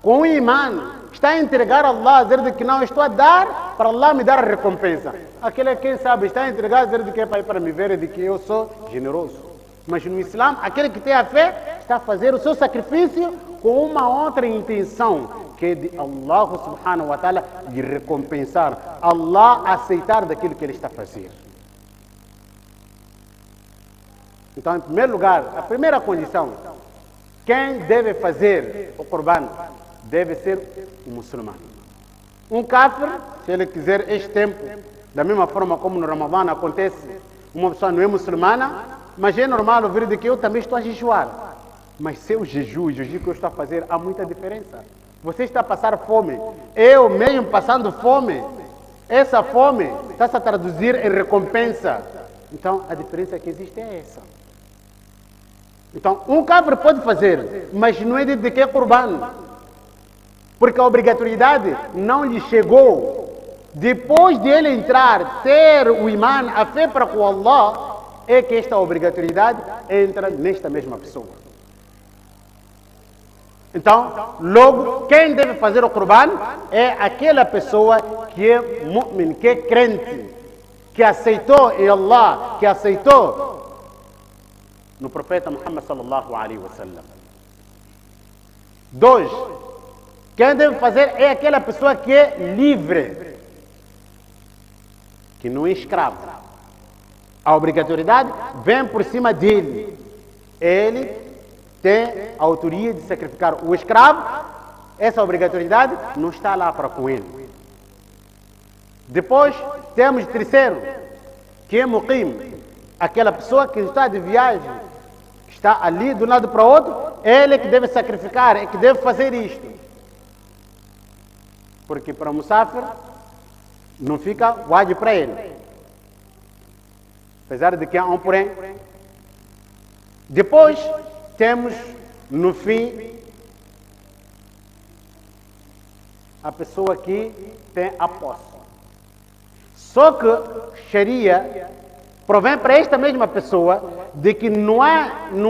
com um imã, está a entregar a Allah, dizer que não, estou a dar para Allah me dar a recompensa. Aquele, quem sabe, está a entregar, dizer que é para me ver de que eu sou generoso. Mas no Islã, aquele que tem a fé, está a fazer o seu sacrifício com uma outra intenção, que é de Allah subhanahu wa ta'ala lhe recompensar, Allah aceitar daquilo que ele está a fazer. Então, em primeiro lugar, a primeira condição, quem deve fazer o Qurban deve ser um muçulmano. Um kafir, se ele quiser este tempo, da mesma forma como no Ramadã acontece, uma pessoa não é muçulmana, mas é normal ouvir de que eu também estou a jejuar. Mas seu jejum e o jejum que eu estou a fazer, há muita diferença. Você está a passar fome, eu mesmo passando fome, essa fome está -se a traduzir em recompensa. Então, a diferença que existe é essa. Então, um kafir pode fazer, mas não é de que é Qurban. Porque a obrigatoriedade não lhe chegou. Depois de ele entrar, ter o imã, a fé para com Allah, é que esta obrigatoriedade entra nesta mesma pessoa. Então, logo, quem deve fazer o Qurban é aquela pessoa que é mu'min, que é crente, que aceitou em Allah, que aceitou no profeta Muhammad sallallahu alaihi wasallam. 2. Quem deve fazer é aquela pessoa que é livre, que não é escravo. A obrigatoriedade vem por cima dele. Ele tem a autoria de sacrificar. O escravo, essa obrigatoriedade não está lá para com ele. Depois temos terceiro, que é muqim, aquela pessoa que está de viagem, que está ali de um lado para o outro, ele é que deve sacrificar, é que deve fazer isto. Porque para o musafir não fica wajib para ele. Apesar de que há um porém. Depois temos no fim a pessoa que tem a posse. Só que Sharia provém para esta mesma pessoa de que não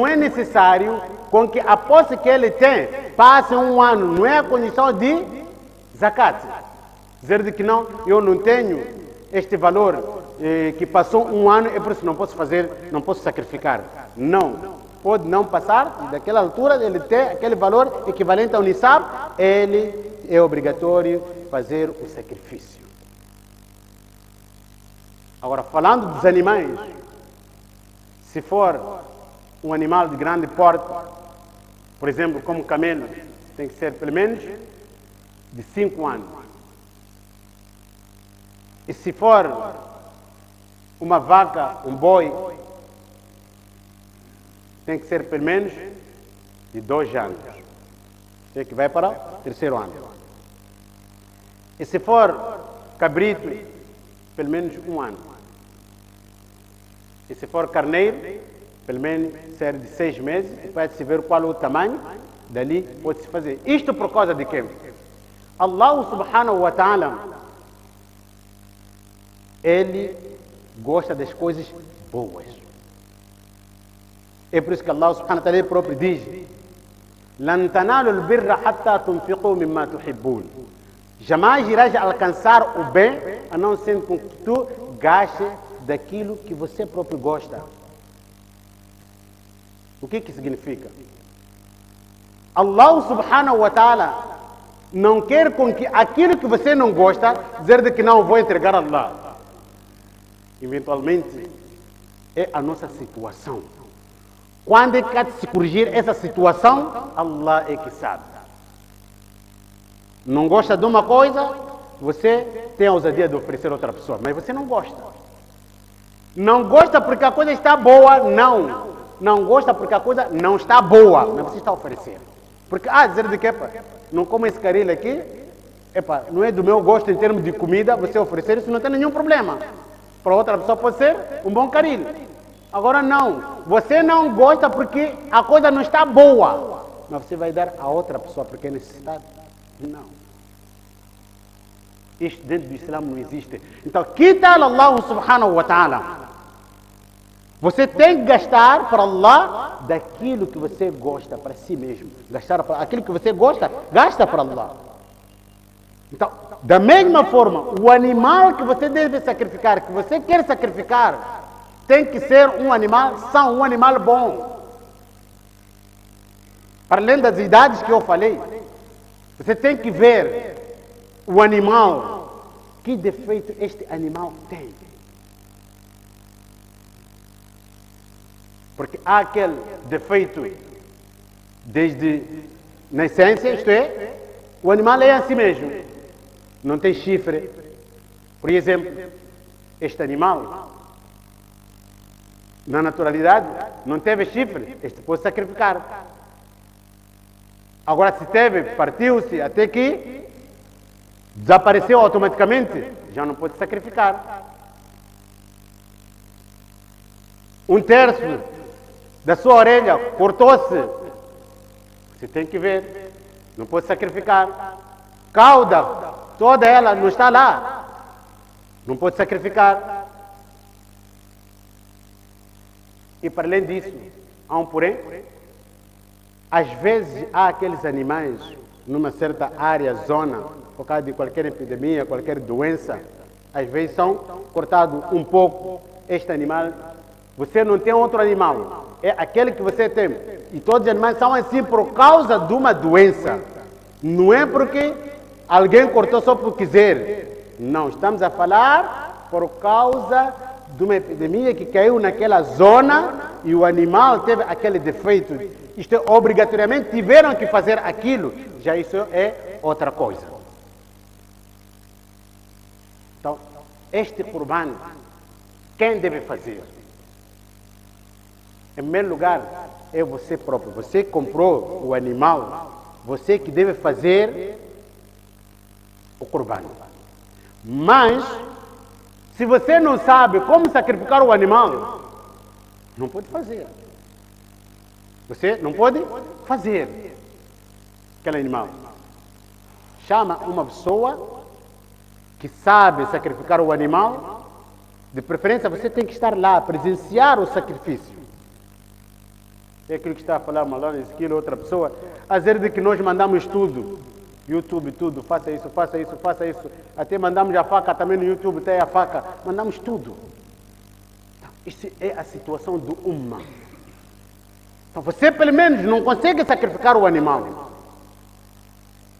é necessário com que a posse que ele tem passe um ano. Não é a condição de zakat. Dizer de que não, eu não tenho este valor que passou um ano e por isso não posso fazer, não posso sacrificar. Não. Pode não passar, e daquela altura ele tem aquele valor equivalente ao nisab, ele é obrigatório fazer o sacrifício. Agora, falando dos animais, se for um animal de grande porte, por exemplo, como camelo, tem que ser pelo menos de 5 anos. E se for uma vaca, um boi, tem que ser pelo menos de 2 anos. É que vai para o 3º ano. E se for cabrito, pelo menos 1 ano. E se for carneiro, pelo menos ser de 6 meses, e pode-se ver qual é o tamanho, dali pode-se fazer. Isto por causa de quê? Allah subhanahu wa ta'ala, ele gosta das coisas boas. É por isso que Allah subhanahu wa ta'ala próprio diz: "Lan tanalu al-birra hatta tunfiqu mimma tuhibbun." Jamais irás alcançar o bem a não ser com que tu gastes daquilo que você próprio gosta. O que significa? Allah subhanahu wa ta'ala não quer com que aquilo que você não gosta, dizer de que não vou entregar a Allah. Eventualmente, é a nossa situação. Quando é que há de se corrigir essa situação, Allah é que sabe. Não gosta de uma coisa, você tem a ousadia de oferecer a outra pessoa, mas você não gosta. Não gosta porque a coisa está boa, não. Não gosta porque a coisa não está boa, mas você está oferecendo. Porque, dizer de que, epa, não como esse caril aqui, epa, não é do meu gosto em termos de comida, você oferecer isso não tem nenhum problema. Para outra pessoa pode ser um bom caril. Agora não, você não gosta porque a coisa não está boa, mas você vai dar a outra pessoa porque é necessidade? Não. Isto dentro do Islã não existe. Então, que tal Allah subhanahu wa ta'ala? Você tem que gastar para Allah daquilo que você gosta para si mesmo. Gastar para aquilo que você gosta, gasta para Allah. Então, da mesma forma, o animal que você deve sacrificar, que você quer sacrificar, tem que ser um animal são, um animal bom. Para além das idades que eu falei, você tem que ver o animal, que defeito este animal tem. Porque há aquele defeito desde nascença, isto é, o animal é assim mesmo. Não tem chifre. Por exemplo, este animal, na naturalidade, não teve chifre, este pode sacrificar. Agora, se teve, partiu-se até que desapareceu automaticamente, já não pode sacrificar. Um terço da sua orelha cortou-se, você tem que ver, não pode sacrificar. Cauda, toda ela não está lá, não pode sacrificar. E para além disso, há um porém, às vezes há aqueles animais numa certa área, zona, por causa de qualquer epidemia, qualquer doença, às vezes são cortados um pouco. Este animal, você não tem outro animal, é aquele que você tem. E todos os animais são assim por causa de uma doença. Não é porque alguém cortou só por quiser. Não, estamos a falar por causa de uma epidemia que caiu naquela zona e o animal teve aquele defeito. Isto é, obrigatoriamente tiveram que fazer aquilo. Já isso é outra coisa. Então, este Qurban, quem deve fazer? Em primeiro lugar, é você próprio. Você comprou o animal, você que deve fazer o Qurban. Mas, se você não sabe como sacrificar o animal, não pode fazer. Você não pode fazer aquele animal. Chama uma pessoa que sabe sacrificar o animal. De preferência, você tem que estar lá, presenciar o sacrifício. É aquilo que está a falar Malone, aquilo, outra pessoa. Às vezes que nós mandamos tudo. YouTube, tudo, faça isso, faça isso, faça isso. Até mandamos a faca também no YouTube, tem a faca. Mandamos tudo. Então, isso é a situação do Ummah. Então, você pelo menos não consegue sacrificar o animal.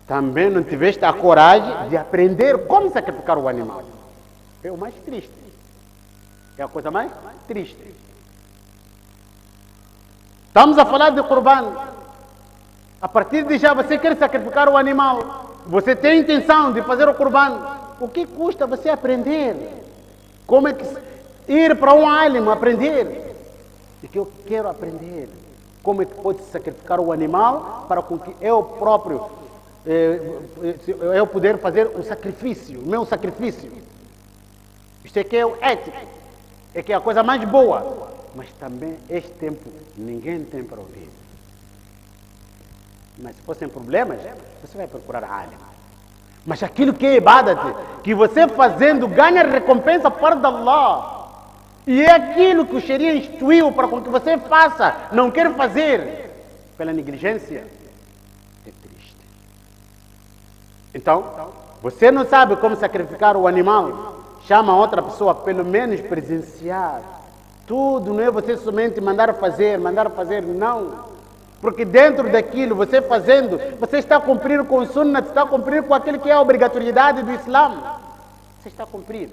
Também não tiveste a coragem de aprender como sacrificar o animal. É o mais triste. É a coisa mais triste. Estamos a falar de Qurban. A partir de já você quer sacrificar o animal. Você tem intenção de fazer o Qurban. O que custa você aprender? Como é que ir para um alim aprender? É que eu quero aprender. Como é que pode sacrificar o animal para que eu próprio eu poder fazer o sacrifício, o meu sacrifício. Isto é que é o ético. É que é a coisa mais boa. Mas também este tempo ninguém tem para ouvir. Mas se fossem problemas, você vai procurar a alim. Mas aquilo que é ibadat, que você fazendo ganha recompensa para Allah. E é aquilo que o Sharia instituiu para que você faça, não quer fazer, pela negligência, é triste. Então, você não sabe como sacrificar o animal, chama outra pessoa, pelo menos presenciar. Tudo não é você somente mandar fazer, não. Porque dentro daquilo, você fazendo, você está cumprindo com o sunnah, está cumprindo com aquilo que é a obrigatoriedade do Islã. Você está cumprindo.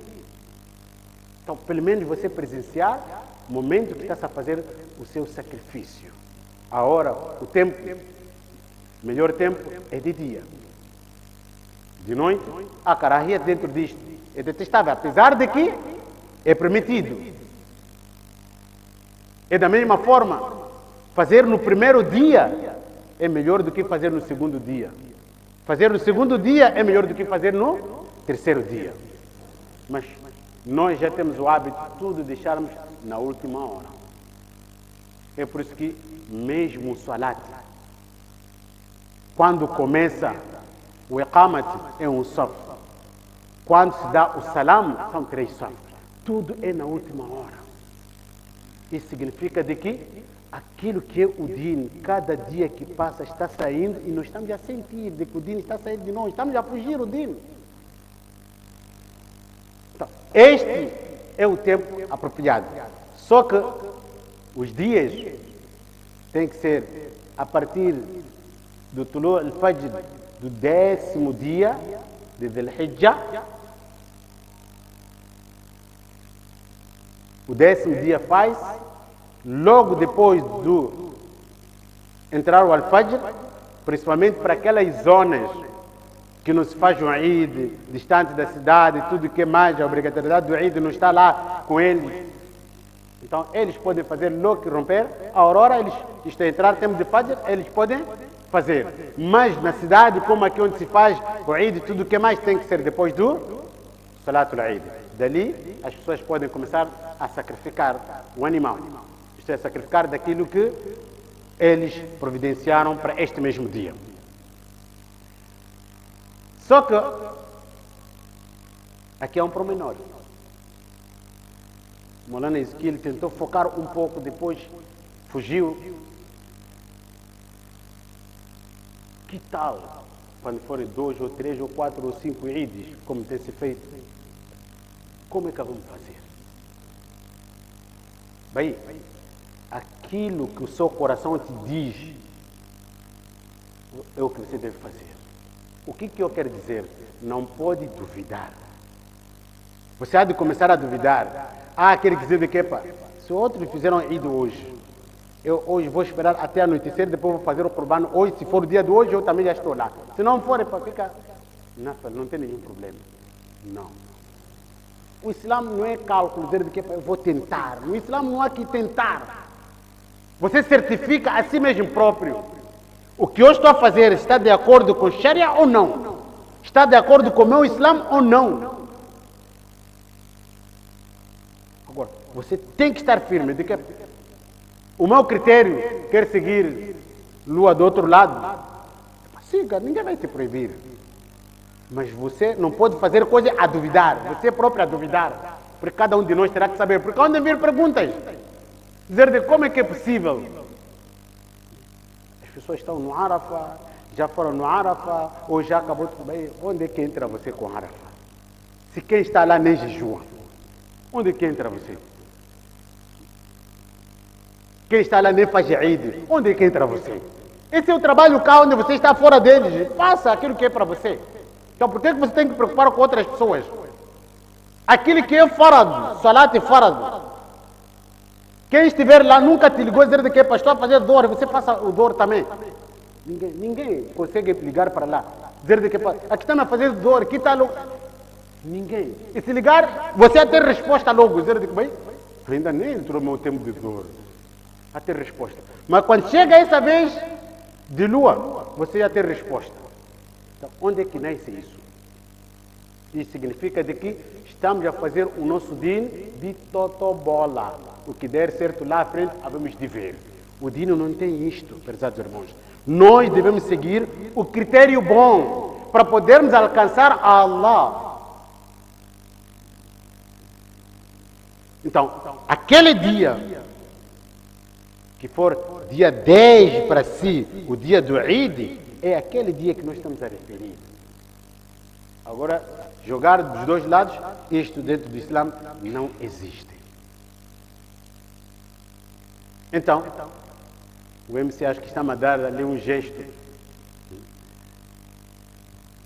Então, pelo menos você presenciar o momento que está a fazer o seu sacrifício. A hora, o tempo, o melhor tempo é de dia. De noite, a karahia dentro disto é detestável, apesar de que é permitido. É da mesma forma, fazer no primeiro dia é melhor do que fazer no segundo dia. Fazer no segundo dia é melhor do que fazer no terceiro dia. Mas nós já temos o hábito de tudo deixarmos na última hora. É por isso que mesmo o salat, quando começa o iqamat é um saf. Quando se dá o salam, são 3 saf. Tudo é na última hora. Isso significa de que aquilo que é o din, cada dia que passa está saindo e nós estamos a sentir de que o din está saindo de nós, estamos a fugir o din. Então, este é o tempo apropriado. Só que os dias têm que ser a partir do Tulu al-Fajr do 10º dia de Dhul-Hijjah. O 10º dia faz logo depois do entrar o Al-Fajr, principalmente para aquelas zonas que não se faz um Eid, distante da cidade, tudo que mais, a obrigatoriedade do Eid não está lá com eles. Então, eles podem fazer logo que romper a aurora, eles estão a entrar, tempo de Fajr, eles podem fazer. Mas na cidade, como aqui onde se faz o Eid, tudo que mais tem que ser depois do Salatul Eid. Dali, as pessoas podem começar a sacrificar o animal. Isto é, sacrificar daquilo que eles providenciaram para este mesmo dia. Só que aqui há um pormenor. Maulana Ezequiel tentou focar um pouco, depois fugiu. Que tal quando forem 2 ou 3 ou 4 ou 5 Eids, como tem se feito? Como é que vamos fazer? Bem, aquilo que o seu coração te diz é o que você deve fazer. O que eu quero dizer? Não pode duvidar. Você há de começar a duvidar. Quer dizer de que, pá, se outros fizeram Eid hoje, eu hoje vou esperar até anoitecer, depois vou fazer o Qurban hoje, se for o dia de hoje, eu também já estou lá. Se não for, para ficar... Não tem nenhum problema. Não. O Islã não é cálculo, dizer de que eu vou tentar. No Islã não há que tentar. Você certifica a si mesmo próprio. O que eu estou a fazer está de acordo com Sharia ou não? Está de acordo com o meu Islã ou não? Agora, você tem que estar firme de que o meu critério quer seguir lua do outro lado. Siga, ninguém vai te proibir. Mas você não pode fazer coisa a duvidar. Você próprio a duvidar. Porque cada um de nós terá que saber. Porque quando vir perguntas, dizer de como é que é possível. As pessoas estão no Arafah, já foram no Arafah, ou já acabou de comer. Onde é que entra você com Arafah? Se quem está lá nem jejua, onde é que entra você? Quem está lá nem faz Eid, onde é que entra você? Esse é o trabalho cá onde você está fora deles. Faça aquilo que é para você. Então por que você tem que preocupar com outras pessoas? Aquilo que é farad, salat é farad. Quem estiver lá nunca te ligou a dizer que pastor fazer dor, você faça o dor também. Ninguém consegue ligar para lá. Dizer que aqui está a fazer dor, aqui está louco. Ninguém. E se ligar, você vai ter resposta logo. Dizer que bem, ainda nem entrou o meu tempo de dor. A ter resposta. Mas quando chega essa vez de lua, você já tem resposta. Então, onde é que nasce isso? Isso significa de que estamos a fazer o nosso din de totobola. O que der certo lá à frente, havemos de ver. O din não tem isto, prezados irmãos. Nós devemos seguir o critério bom para podermos alcançar a Allah. Então, aquele dia que for dia 10 para si, o dia do Eid, é aquele dia que nós estamos a referir. Agora, jogar dos dois lados, isto dentro do Islã não existe. Então, o MC acho que está-me a dar ali um gesto.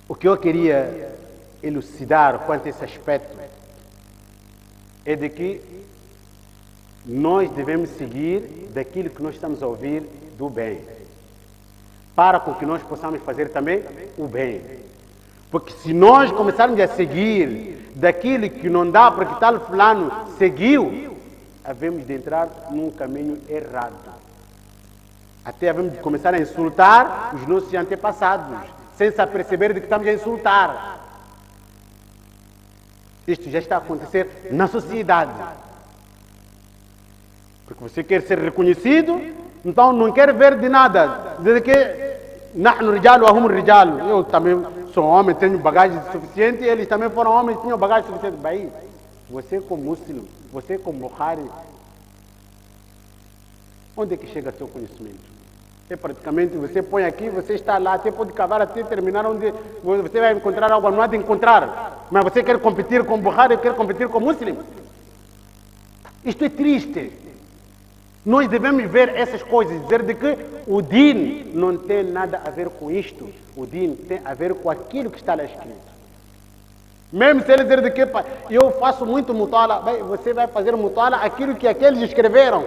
O que eu queria elucidar quanto a esse aspecto é de que nós devemos seguir daquilo que nós estamos a ouvir do bem, para com que nós possamos fazer também o bem. Porque se nós começarmos a seguir daquilo que não dá para que tal fulano seguiu, havemos de entrar num caminho errado. Até havemos de começar a insultar os nossos antepassados, sem se aperceber de que estamos a insultar. Isto já está a acontecer na sociedade. Porque você quer ser reconhecido, então não quer ver de nada. Dizer que nahnu rijalu wa hum rijalu. Eu também sou homem, tenho bagagem suficiente, eles também foram homens, tinham bagagem suficiente. Bem, você como muçulmano, você como Bukhari, onde é que chega seu conhecimento? É praticamente, você põe aqui, você está lá, até pode cavar até terminar onde você vai encontrar algo, não há de encontrar. Mas você quer competir com Bukhari, quer competir com muçulmano. Isto é triste. Nós devemos ver essas coisas, dizer de que o din não tem nada a ver com isto. O din tem a ver com aquilo que está lá escrito. Mesmo se ele dizer de que eu faço muito mutala, você vai fazer mutala aquilo que aqueles escreveram.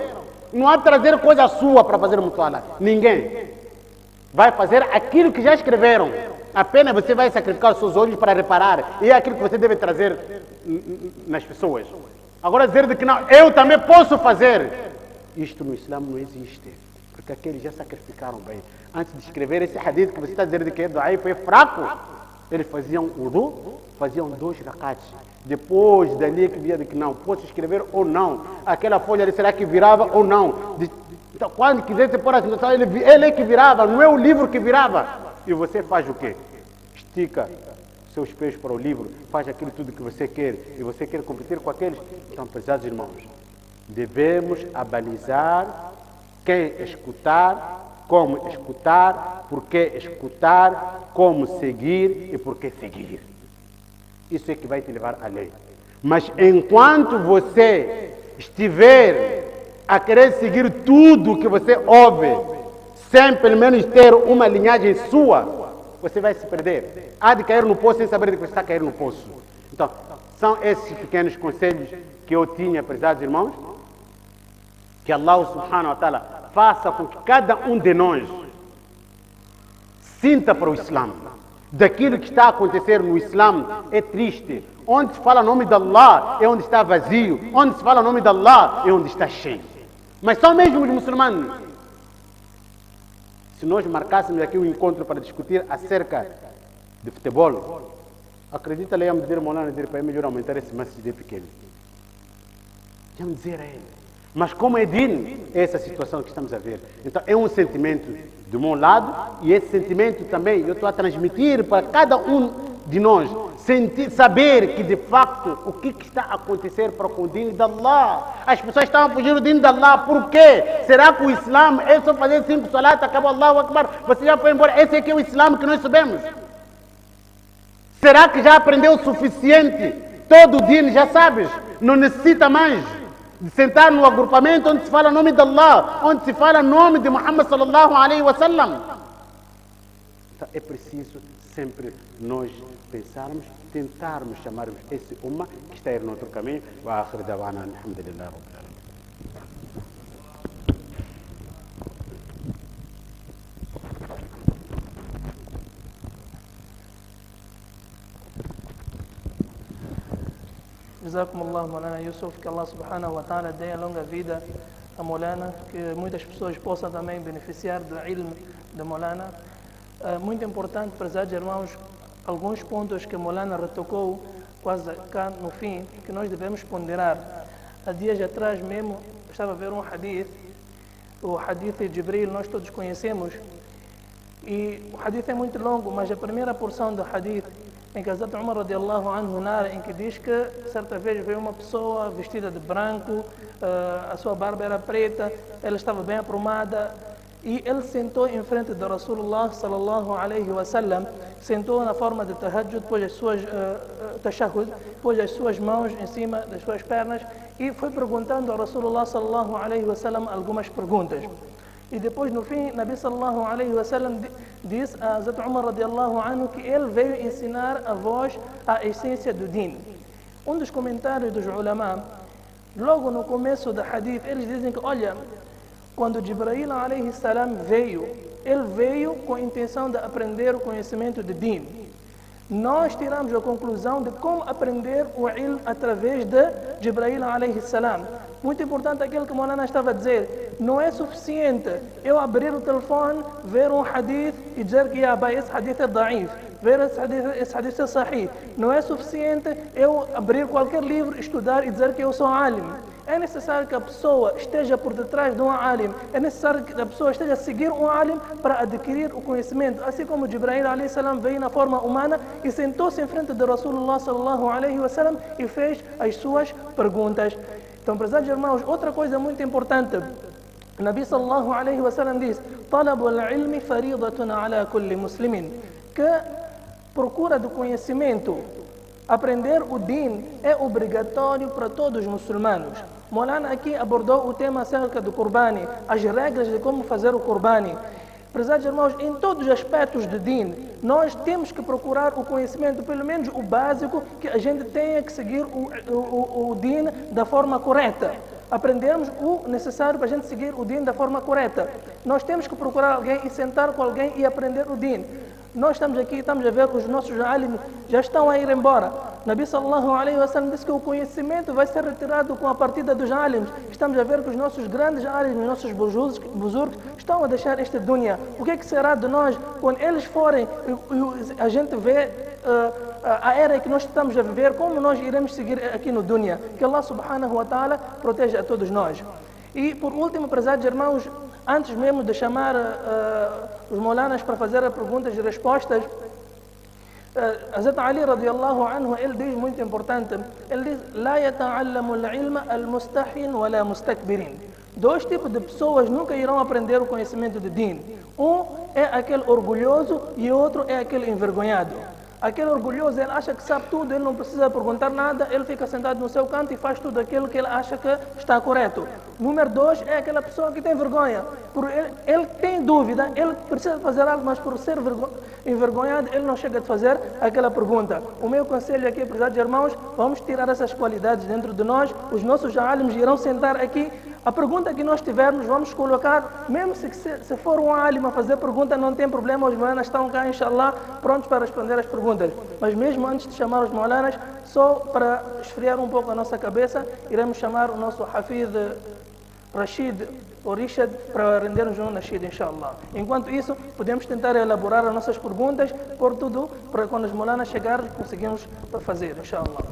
Não há de trazer coisa sua para fazer mutala. Ninguém. Vai fazer aquilo que já escreveram. Apenas você vai sacrificar os seus olhos para reparar. E é aquilo que você deve trazer nas pessoas. Agora dizer de que não, eu também posso fazer. Isto no Islã não existe. Porque aqueles já sacrificaram bem. Antes de escrever esse hadith que você está dizendo que é daif, é fraco. Eles faziam wudu, faziam 2 rakats. Depois dali que via de que não, posso escrever ou não. Aquela folha ali, será que virava ou não? Então, quando quisesse pôr a situação, ele é que virava, não é o livro que virava. E você faz o quê? Estica seus pés para o livro, faz aquilo tudo que você quer, e você quer competir com aqueles. Então, prezados irmãos, devemos abalizar quem escutar, como escutar, por que escutar, como seguir e por que seguir. Isso é que vai te levar à lei. Mas enquanto você estiver a querer seguir tudo que você ouve, sem pelo menos ter uma linhagem sua, você vai se perder. Há de cair no poço sem saber de que você está a cair no poço. Então, são esses pequenos conselhos que eu tinha, prezados irmãos. Que Allah subhanahu wa ta'ala faça com que cada um de nós sinta para o Islã. Daquilo que está a acontecer no Islã é triste. Onde se fala o nome de Allah é onde está vazio. Onde se fala o nome de Allah é onde está cheio. Mas só mesmo os muçulmanos. Se nós marcássemos aqui um encontro para discutir acerca de futebol, acredita, íamos dizer, Molana, dizer para ele melhor aumentar esse masjid pequeno. Íamos dizer a ele. Mas como é din, é essa situação que estamos a ver. Então é um sentimento do meu lado, e esse sentimento também eu estou a transmitir para cada um de nós, saber que de facto o que está a acontecer para com o din de Allah. As pessoas estão a fugir do din de Allah, por quê? Será que o Islã é só fazer 5 salat, acaba Allahu Akbar, você já foi embora? Esse aqui é o Islã que nós sabemos. Será que já aprendeu o suficiente? Todo o din já sabes, não necessita mais de sentar no agrupamento onde se fala o nome de Allah, onde se fala o nome de Muhammad sallallahu alaihi wa sallam. Então é preciso sempre nós pensarmos, tentarmos chamarmos esse umma que está a ir no outro caminho. Wa akhir dawana alhamdulillah rabbil alamin. Jazakumullah, Molana Yusuf, que Allah subhanahu wa ta'ala dê a longa vida a Molana, que muitas pessoas possam também beneficiar do ilm de Molana. Muito importante, prezados irmãos, alguns pontos que Molana retocou quase cá no fim, que nós devemos ponderar. Há dias atrás mesmo, estava a ver um hadith, o hadith de Jibril, nós todos conhecemos, e o hadith é muito longo, mas a primeira porção do hadith, em que Hazrat Umar radiallahu anhu narra, em que diz que certa vez veio uma pessoa vestida de branco, a sua barba era preta, ela estava bem aprumada, e ele sentou em frente de Rasulullah sallallahu alaihi wasallam, sentou na forma de tahajjud, pôs as suas tashahhud, pôs as suas mãos em cima das suas pernas e foi perguntando a Rasulullah sallallahu alaihi wasallam algumas perguntas. E depois, no fim, Nabi sallallahu alaihi wasallam diz a Hazrat Umar radiallahu anhu que ele veio ensinar a vós a essência do din. Um dos comentários dos ulama, logo no começo do hadith, eles dizem que, olha, quando Jibril alaihi salam veio, ele veio com a intenção de aprender o conhecimento de din. nós tiramos a conclusão de como aprender o ilm através de Jibril alayhi salam. Muito importante aquilo que o Maulana estava a dizer. Não é suficiente eu abrir o telefone, ver um hadith e dizer que esse hadith é da'if, ver esse hadith é sahih. Não é suficiente eu abrir qualquer livro, estudar e dizer que eu sou alim. É necessário que a pessoa esteja por detrás de um alim. É necessário que a pessoa esteja a seguir um alim para adquirir o conhecimento. Assim como Jibril alayhi salam veio na forma humana e sentou-se em frente de Rasulullah sallallahu alayhi wa sallam e fez as suas perguntas. Então, prezados irmãos, outra coisa muito importante. O Nabi sallallahu alayhi wa sallam diz: "Talabul ilmi faridatun ala kulli muslimin", que procura do conhecimento, aprender o din é obrigatório para todos os muçulmanos. Maulana aqui abordou o tema acerca do Qurbani, as regras de como fazer o Qurbani. Prezados irmãos, em todos os aspectos do din, nós temos que procurar o conhecimento, pelo menos o básico, que a gente tenha que seguir o din da forma correta. Aprendermos o necessário para a gente seguir o din da forma correta. Nós temos que procurar alguém e sentar com alguém e aprender o din. Nós estamos aqui, estamos a ver os nossos alims já estão a ir embora. Nabi sallallahu alayhi wa sallam disse que o conhecimento vai ser retirado com a partida dos alims. Estamos a ver que os nossos grandes alims, os nossos buzurgs, estão a deixar esta dunya. O que é que será de nós quando eles forem? A gente vê a era que nós estamos a viver, como nós iremos seguir aqui no dunya. Que Allah subhanahu wa ta'ala proteja a todos nós. E por último, prezados irmãos, antes mesmo de chamar os Maulanas para fazer as perguntas e respostas, Hazrat Ali radiyallahu anhu, ele diz muito importante, ele diz: "La yata'allamu al-ilma al-mustahin wa la mustakbirin". Dois tipos de pessoas nunca irão aprender o conhecimento de din. Um é aquele orgulhoso e o outro é aquele envergonhado. Aquele orgulhoso, ele acha que sabe tudo, ele não precisa perguntar nada, ele fica sentado no seu canto e faz tudo aquilo que ele acha que está correto. Número 2 é aquela pessoa que tem vergonha. Ele tem dúvida, ele precisa fazer algo, mas por ser envergonhado, ele não chega a fazer aquela pergunta. O meu conselho aqui, prezados irmãos, vamos tirar essas qualidades dentro de nós, os nossos alims irão sentar aqui. A pergunta que nós tivermos, vamos colocar, mesmo se for um alim a fazer pergunta, não tem problema, os maulanas estão cá, inshallah, prontos para responder as perguntas. Mas mesmo antes de chamar os maulanas, só para esfriar um pouco a nossa cabeça, iremos chamar o nosso Hafiz Rashid ou Rishad para rendermos um nashied, inshallah. Enquanto isso, podemos tentar elaborar as nossas perguntas, por tudo, para quando os maulanas chegarem, conseguimos fazer, inshallah.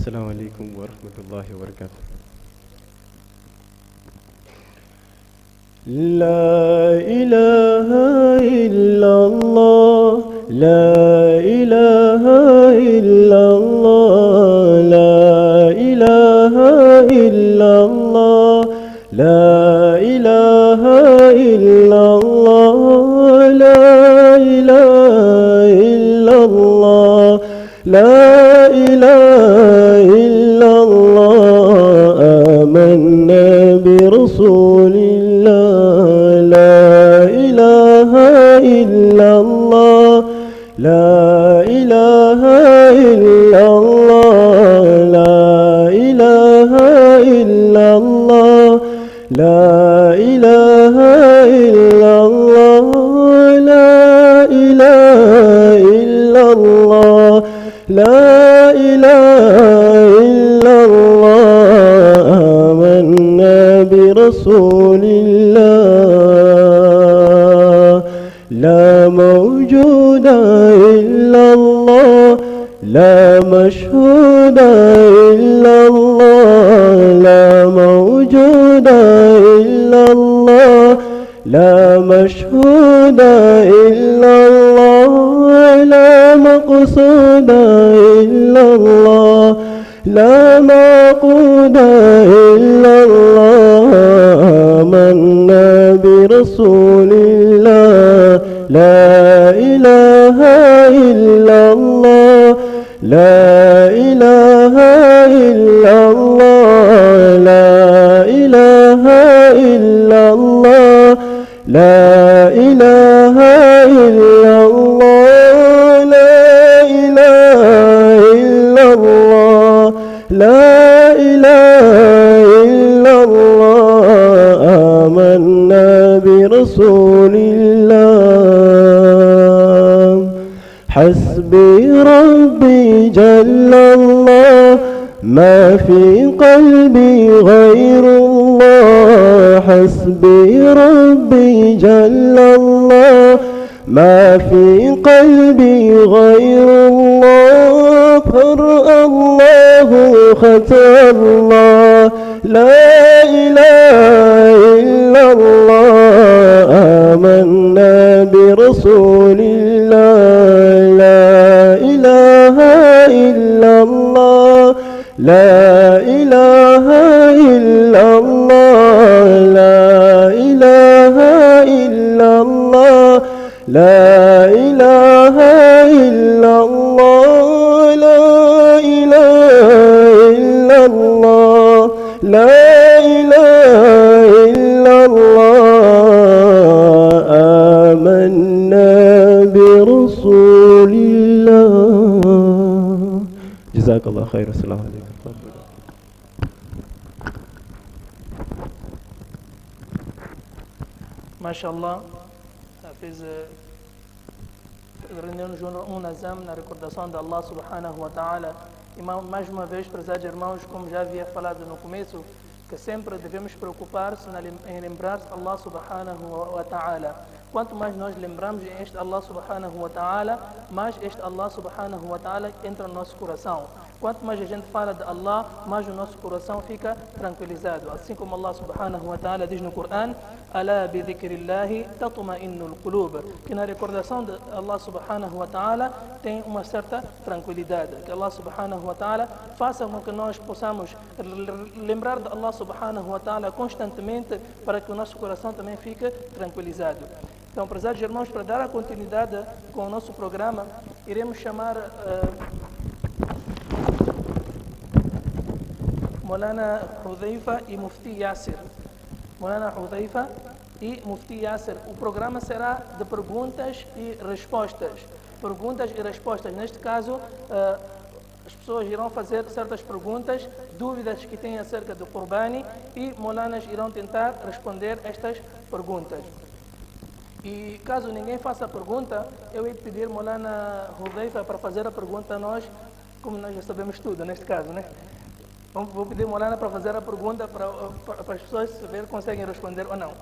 السلام عليكم ورحمة الله وبركاته. لا إله إلا الله، لا إله إلا الله، لا إله إلا الله، لا إله إلا الله، لا إله إلا الله، لا إله إلا الله. آمنا برسول الله، لا إله إلا الله، لا إله إلا الله، لا إله إلا الله، لا إله إلا الله، لا إله إلا الله، لا إله إلا الله. آمنا برسول الله، لا موجود إلا الله، لا مشهود إلا الله، لا موجود إلا الله، لا مشهود إلا الله، لا مقصود إلا الله، لا معقود إلا الله. آمنا برسول الله، لا إله إلا الله، لا إله إلا الله، لا إله إلا الله، لا إله إلا الله، لا إله لا إله إلا الله آمنا برسول الله حسبي ربي جل الله ما في قلبي غير الله حسبي ربي جل الله ما في قلبي غير الله قرأ الله ختم الله لا إله إلا الله آمنا برسول الله لا إله إلا الله لا إله إلا الله لا إله إلا الله لا إله إلا الله لا إله إلا الله لا إله إلا الله آمنا برسول الله جزاك الله خير السلام عليكم ما شاء الله fez reunião unazam na recordação de Allah subhanahu wa ta'ala e mais uma vez, prezados irmãos, como já havia falado no começo, que sempre devemos preocupar-se em lembrar Allah subhanahu wa ta'ala. Quanto mais nós lembramos este Allah subhanahu wa ta'ala, mais este Allah subhanahu wa ta'ala entra no nosso coração. Quanto mais a gente fala de Allah, mais o nosso coração fica tranquilizado. Assim como Allah subhanahu wa ta'ala diz no Corão, Ala bi dhikrillahi tatma'innul qulub, que na recordação de Allah subhanahu wa ta'ala tem uma certa tranquilidade. Que Allah subhanahu wa ta'ala faça com que nós possamos lembrar de Allah subhanahu wa ta'ala constantemente para que o nosso coração também fique tranquilizado. Então, prezados irmãos, para dar a continuidade com o nosso programa, iremos chamar Maulana Hudhaifa e Mufti Yasir. Maulana Hudhaifa e Mufti Yasir. O programa será de perguntas e respostas. Perguntas e respostas. Neste caso, as pessoas irão fazer certas perguntas, dúvidas que têm acerca do Qurbani e Maulanas irão tentar responder estas perguntas. E caso ninguém faça a pergunta, eu ia pedir Maulana Hudhaifa para fazer a pergunta a nós, como nós já sabemos tudo neste caso, né? Vou pedir Maulana para fazer a pergunta para as pessoas saber se conseguem responder ou não.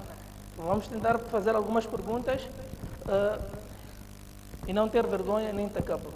Vamos tentar fazer algumas perguntas e não ter vergonha nem tacapul.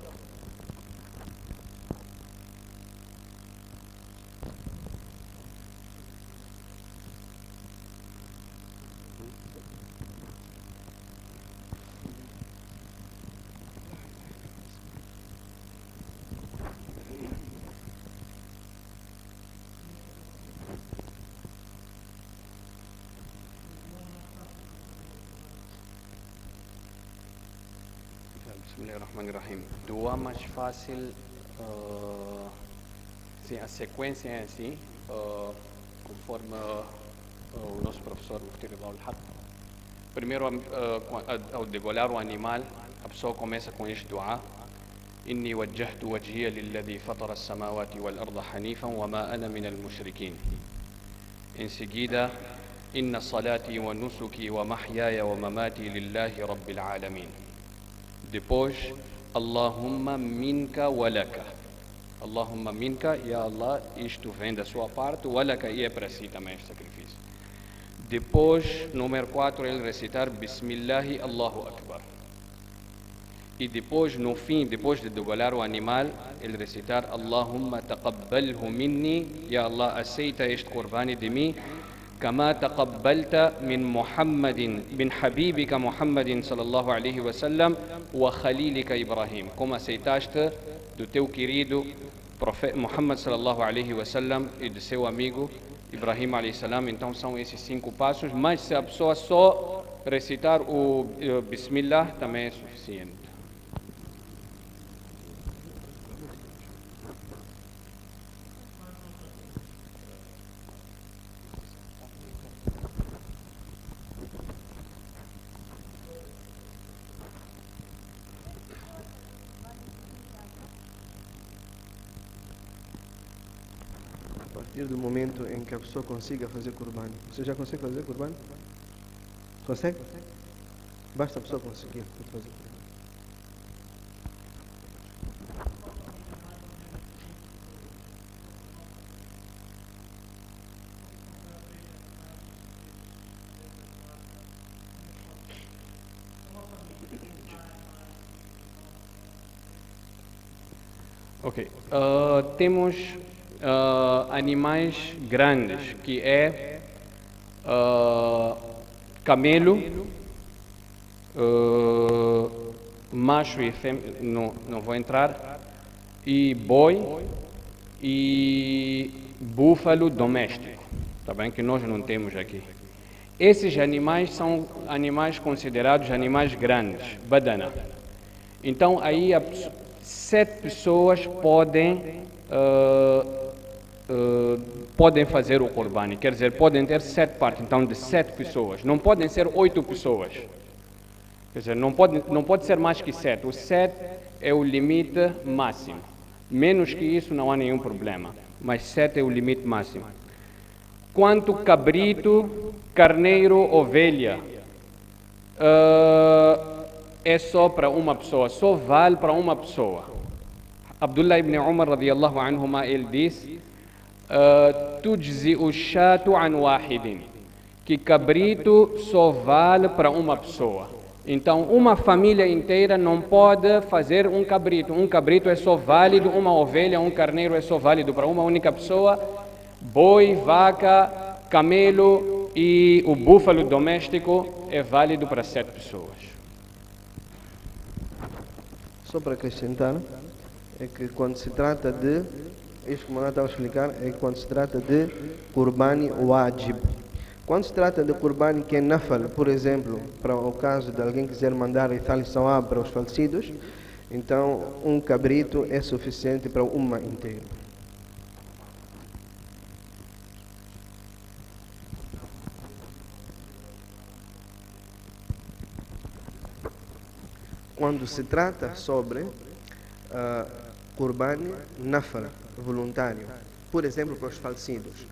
Bismillahirrahmanirrahim. Doa mais fácil, sim, a sequência é assim, conforme o nosso professor Mufti Ridha al-Haq. Primeiro, ao degolhar o animal, a pessoa começa com este dua: Inni wajjahtu wajhiya lilladhi fatara as-samawati wal-arda hanifan wa ma ana min al-mushrikin. Em seguida, Inna salati wa nusuki wa mahyaya wa mamati lillahi rabbil alamin. Depois, Allahumma minka walaka. Allahumma minka, ya Allah, isto vem da sua parte, walaka, e é para si também este sacrifício. Depois, número 4, ele recitar Bismillahi Allahu Akbar. E depois, no fim, depois de degolhar o animal, ele recitar Allahumma taqabbalhu minni, ya Allah, aceita este Qurbani de mim, كما تقبلت من محمد من حبيبك محمد صلى الله عليه وسلم وخليلك إبراهيم كما aceitaste do teu querido profeta Muhammad صلى الله عليه وسلم e do seu amigo Ibrahim عليه السلام. Então são esses 5 passos, mas se a pessoa só recitar o Bismillah também é suficiente. partir do momento em que a pessoa consiga fazer Qurban. Você já consegue fazer Qurban? Consegue? Basta a pessoa conseguir fazer Qurban. Ok. Temos animais grandes, que é camelo, macho e fêmea, não vou entrar, e boi e búfalo doméstico, tá bem? Que nós não temos aqui. Esses animais são animais considerados animais grandes, badana. Então aí 7 pessoas podem fazer o Qurban, quer dizer, podem ter 7 partes, então de 7 pessoas, não podem ser 8 pessoas, quer dizer, não pode ser mais que 7, o 7 é o limite máximo, menos que isso não há nenhum problema, mas 7 é o limite máximo. Quanto cabrito, carneiro, ovelha, é só para uma pessoa, só vale para uma pessoa. Abdullah ibn Umar radiyallahu anhuma, ele disse: tujzi o shatu an wahidin, que cabrito só vale para uma pessoa. Então uma família inteira não pode fazer um cabrito é só válido, uma ovelha, um carneiro é só válido para uma única pessoa, boi, vaca, camelo e o búfalo doméstico é válido para 7 pessoas. Só para acrescentar, é que quando se trata de, isso que o Maná estava a explicar, é que quando se trata de Qurban wajib. Quando se trata de Qurban que é nafal, por exemplo, para o caso de alguém quiser mandar ithal sawab para os falecidos, então um cabrito é suficiente para o umma inteiro. Quando se trata sobre Qurban nafal, voluntário, por exemplo, para os falecidos,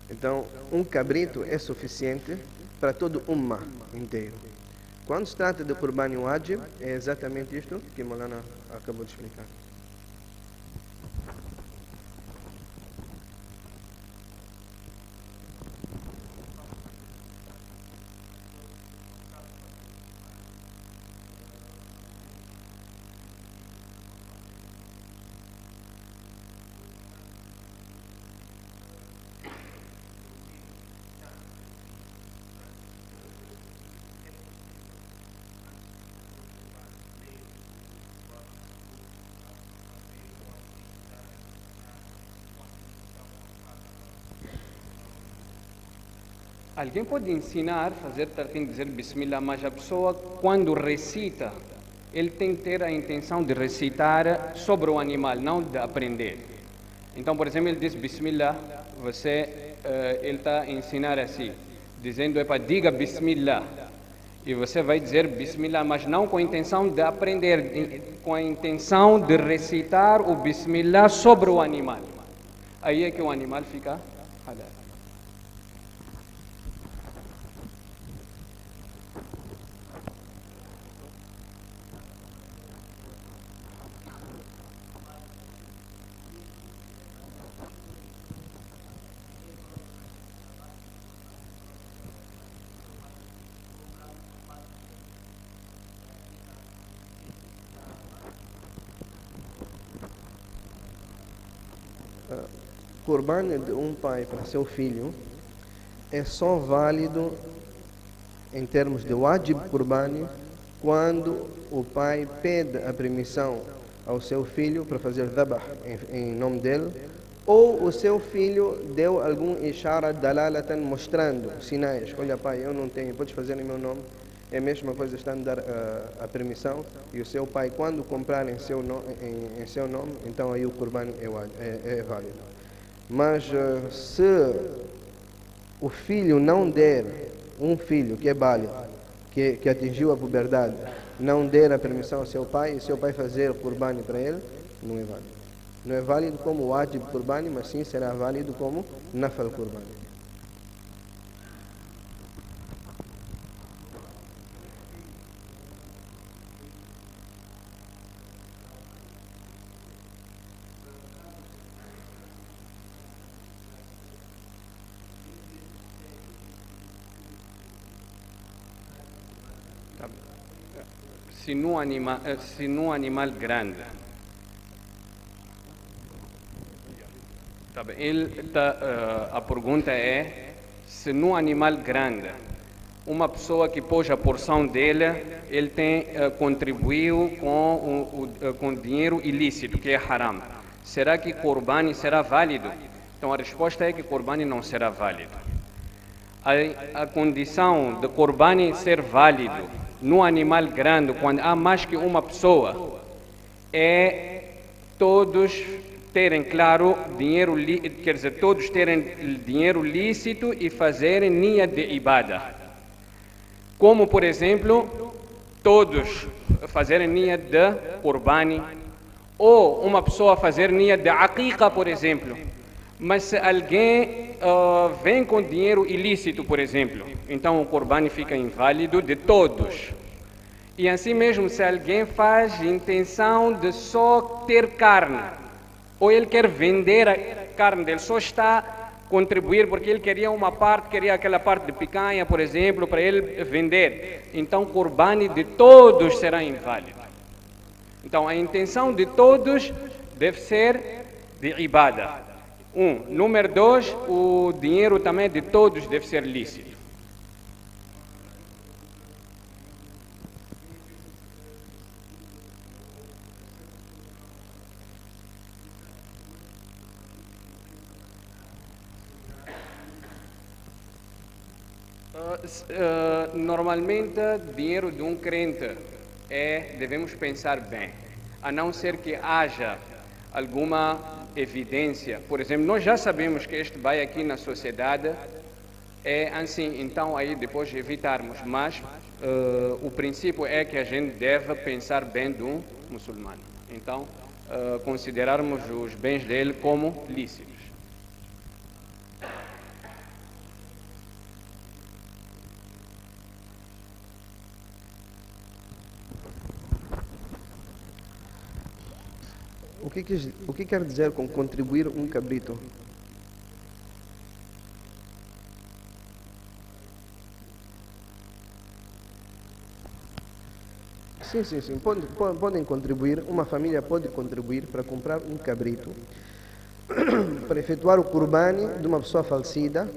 então um cabrito é suficiente para todo o umma inteiro. Quando se trata de Qurban wajib, é exatamente isto que Maulana acabou de explicar. Alguém pode ensinar a fazer tartim, dizer Bismillah, mas a pessoa, quando recita, ele tem que ter a intenção de recitar sobre o animal, não de aprender. Então, por exemplo, ele diz Bismillah, ele está a ensinar assim, dizendo, diga Bismillah. E você vai dizer Bismillah, mas não com a intenção de aprender, com a intenção de recitar o Bismillah sobre o animal. Aí é que o animal fica halal. Qurban de um pai para seu filho é só válido em termos de wajib Qurban quando o pai pede a permissão ao seu filho para fazer dhabah em nome dele, ou o seu filho deu algum ishara dalalatan mostrando sinais, olha pai, eu não tenho, podes fazer em meu nome. É a mesma coisa, estando a dar a permissão, e o seu pai, quando comprar em seu nome, então aí o Qurban é válido. Mas se o filho não der, um filho que é válido, que atingiu a puberdade, não der a permissão ao seu pai, e seu pai fazer o Qurban para ele, não é válido. Não é válido como wajib qurbani, mas sim será válido como nafal qurbani. Se num animal grande, a pergunta é, se num animal grande, uma pessoa que pôs a porção dele, ele contribuiu com dinheiro ilícito, que é haram. Será que Qurbani será válido? Então a resposta é que Qurbani não será válido. A condição de Qurbani ser válido no animal grande, quando há mais que uma pessoa, é todos terem, claro, quer dizer, todos terem dinheiro lícito e fazerem niya de ibada. Como, por exemplo, todos fazerem niya de Qurbani, ou uma pessoa fazer niya de aqiqa, por exemplo. Mas se alguém vem com dinheiro ilícito, por exemplo, então o Qurbani fica inválido de todos. E assim mesmo, se alguém faz intenção de só ter carne, ou ele quer vender a carne dele, só está a contribuir porque ele queria aquela parte de picanha, por exemplo, para ele vender. Então o Qurbani de todos será inválido. Então a intenção de todos deve ser de ibada. Número 2, o dinheiro também de todos deve ser lícito. Normalmente, dinheiro de um crente devemos pensar bem, a não ser que haja alguma evidência. Por exemplo, nós já sabemos que este vai aqui na sociedade é assim, então aí depois evitarmos, mas o princípio é que a gente deve pensar bem do muçulmano. Então, considerarmos os bens dele como lícitos. O que quer dizer com contribuir um cabrito? Sim. Podem contribuir, uma família pode contribuir para comprar um cabrito, para efetuar o Qurbani de uma pessoa falecida,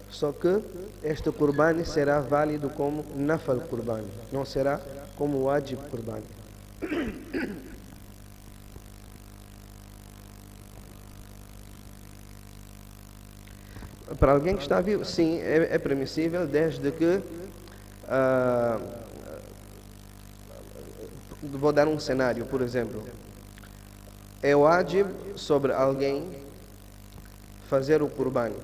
só que este Qurbani será válido como nafal Qurbani, não será como wajib Qurbani. Para alguém que está vivo, sim, é permissível, desde que vou dar um cenário, por exemplo, é wajib sobre alguém fazer o Qurbani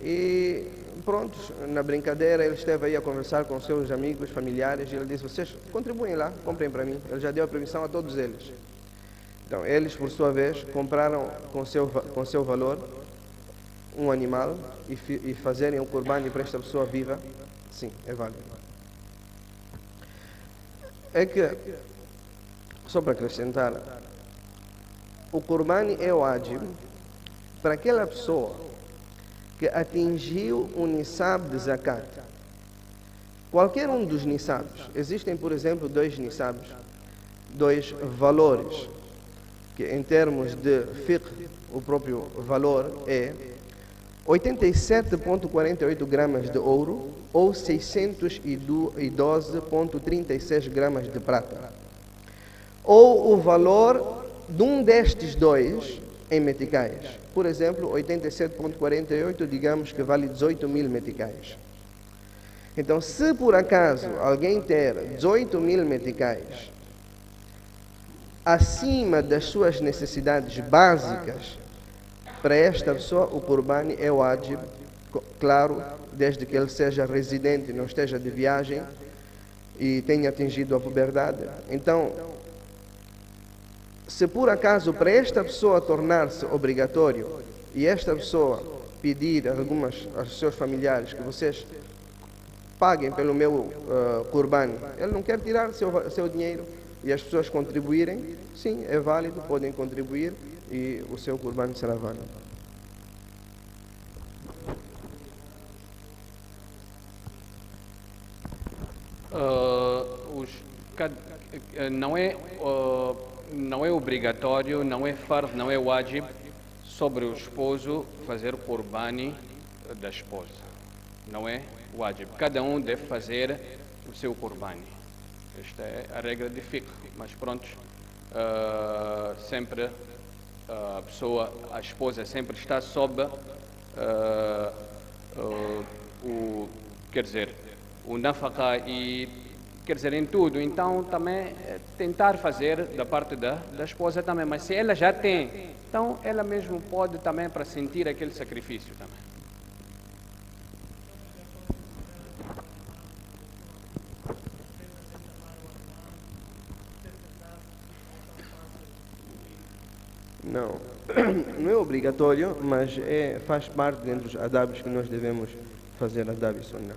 e pronto, na brincadeira ele esteve aí a conversar com seus amigos, familiares, e ele disse: vocês contribuem lá, comprem para mim. Ele já deu a permissão a todos eles. Então eles, por sua vez, compraram com seu valor um animal e fazerem um Qurbani para esta pessoa viva. Sim, é válido. É que, só para acrescentar, o Qurbani é wajib para aquela pessoa que atingiu o nisab de zakat. Qualquer um dos nisabs, existem, por exemplo, 2 nisabs, 2 valores, que em termos de fiqh, o próprio valor é 87,48 gramas de ouro ou 612,36 gramas de prata. Ou o valor de um destes 2 em meticais. Por exemplo, 87,48, digamos que vale 18.000 meticais. Então, se por acaso alguém ter 18.000 meticais acima das suas necessidades básicas, para esta pessoa o Qurbani é wajib, claro, desde que ele seja residente, não esteja de viagem e tenha atingido a puberdade. Então, Se por acaso para esta pessoa tornar-se obrigatório e esta pessoa pedir aos seus familiares que vocês paguem pelo meu Qurban, ele não quer tirar seu dinheiro e as pessoas contribuírem, sim, é válido, podem contribuir e o seu Qurban será válido. Não é obrigatório, não é fard, não é wajib sobre o esposo fazer qurbani da esposa. Não é wajib. Cada um deve fazer o seu qurbani. Esta é a regra de fiqh. Mas pronto, sempre a esposa sempre está sob o nafaqa e quer dizer, em tudo. Então também tentar fazer da parte da esposa também, mas se ela já tem, então ela mesmo pode também para sentir aquele sacrifício também. Não é obrigatório, mas faz parte dentro dos adabos que nós devemos fazer adab e sunnah.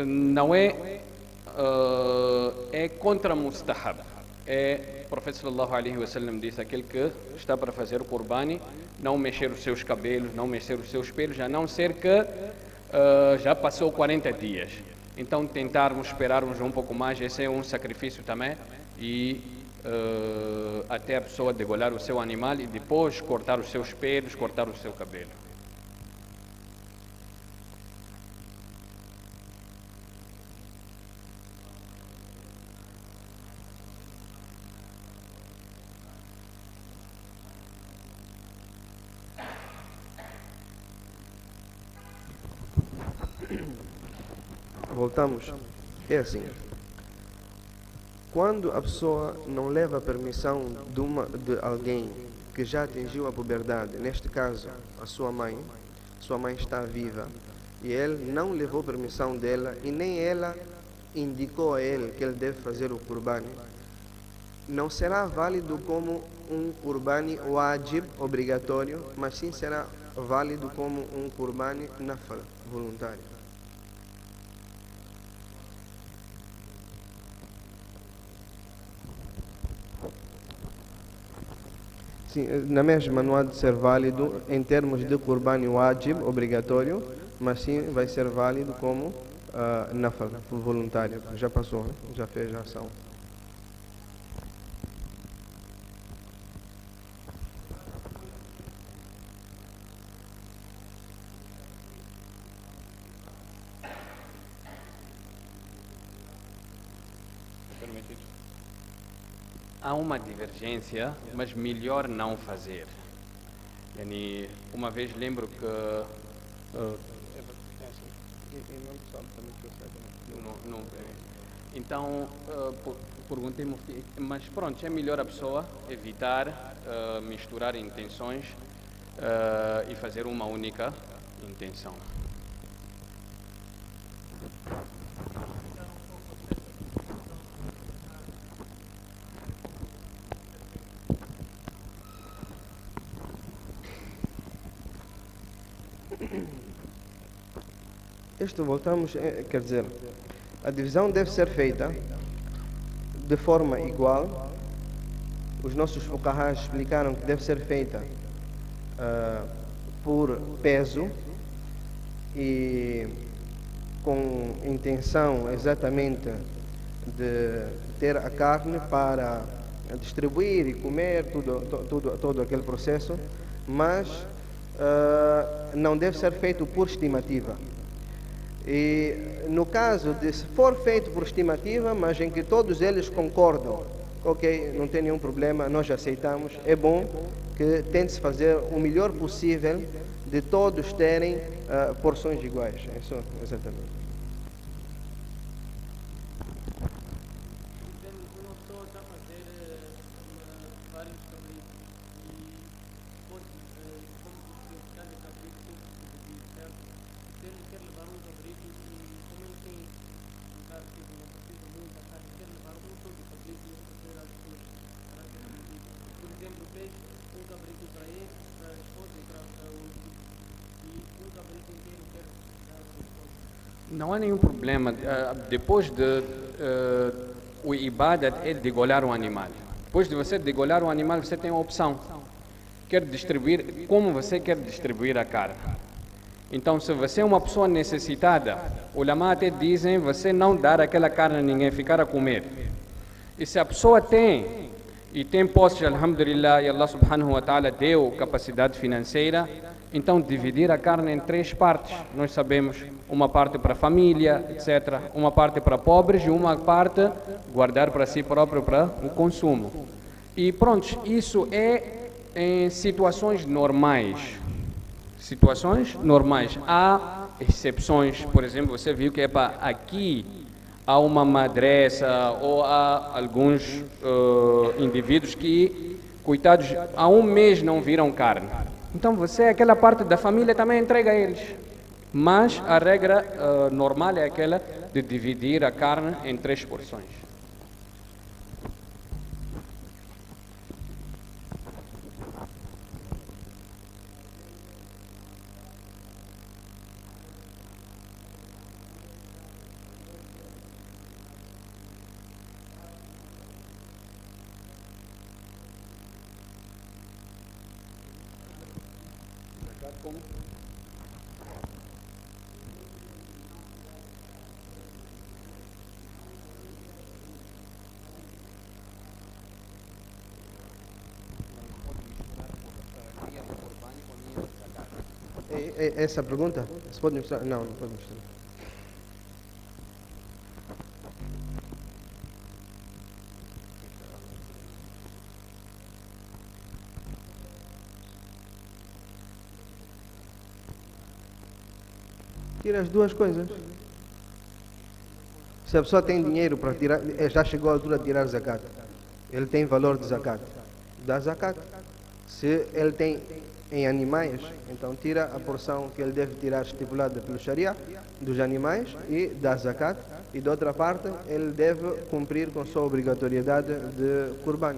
Não é contra mustahab. O profeta sallallahu alaihi wasallam disse: aquele que está para fazer o qurbani, não mexer os seus cabelos, não mexer os seus pelos, a não ser que já passou 40 dias. Então tentarmos esperarmos um pouco mais, esse é um sacrifício também, e até a pessoa degolhar o seu animal e depois cortar os seus pelos, cortar o seu cabelo. Voltamos. É assim. Quando a pessoa não leva a permissão de alguém que já atingiu a puberdade, neste caso a sua mãe está viva, e ele não levou permissão dela e nem ela indicou a ele que ele deve fazer o qurbani, não será válido como um qurbani wajib, obrigatório, mas sim será válido como um qurbani nafal, voluntário. Sim, na mesma não há de ser válido em termos de qurbani wajib, obrigatório, mas sim vai ser válido como nafal, voluntário. Já passou, já fez a ação. Há uma divergência, mas melhor não fazer. Yani, uma vez lembro que então perguntei, mas pronto, é melhor a pessoa evitar misturar intenções e fazer uma única intenção. Voltamos, quer dizer, a divisão deve ser feita de forma igual. Os nossos fuqahás explicaram que deve ser feita por peso e com intenção exatamente de ter a carne para distribuir e comer, todo aquele processo, mas não deve ser feito por estimativa. E no caso de se for feito por estimativa, mas em que todos eles concordam, ok, não tem nenhum problema, nós aceitamos, é bom que tente-se fazer o melhor possível de todos terem porções iguais. Isso, exatamente. Não há nenhum problema. Depois de o ibadat é degolhar o animal. Depois de você degolhar o animal, você tem a opção. Quer distribuir, como você quer distribuir a carne. Então, se você é uma pessoa necessitada, os ulama até dizem você não dar aquela carne a ninguém, ficar a comer. E se a pessoa tem, e tem posses, alhamdulillah, e Allah subhanahu wa ta'ala deu capacidade financeira, então dividir a carne em 3 partes. Nós sabemos, uma parte para a família, etc. Uma parte para pobres e uma parte guardar para si próprio para o consumo. E pronto, isso é em situações normais. Situações normais. Há exceções, por exemplo, você viu que é para aqui há uma madressa ou há alguns indivíduos que, coitados, há um mês não viram carne. Então você, aquela parte da família também entrega a eles. Mas a regra normal é aquela de dividir a carne em 3 porções. Essa pergunta? Você pode mostrar? Não, não pode mostrar. Tira as duas coisas. Se a pessoa tem dinheiro para tirar, já chegou a altura de tirar zakat. Ele tem valor de zakat. Dá zakat. Se ele tem em animais, então tira a porção que ele deve tirar estipulada pelo Sharia dos animais e dá zakat, e de outra parte ele deve cumprir com sua obrigatoriedade de Qurban.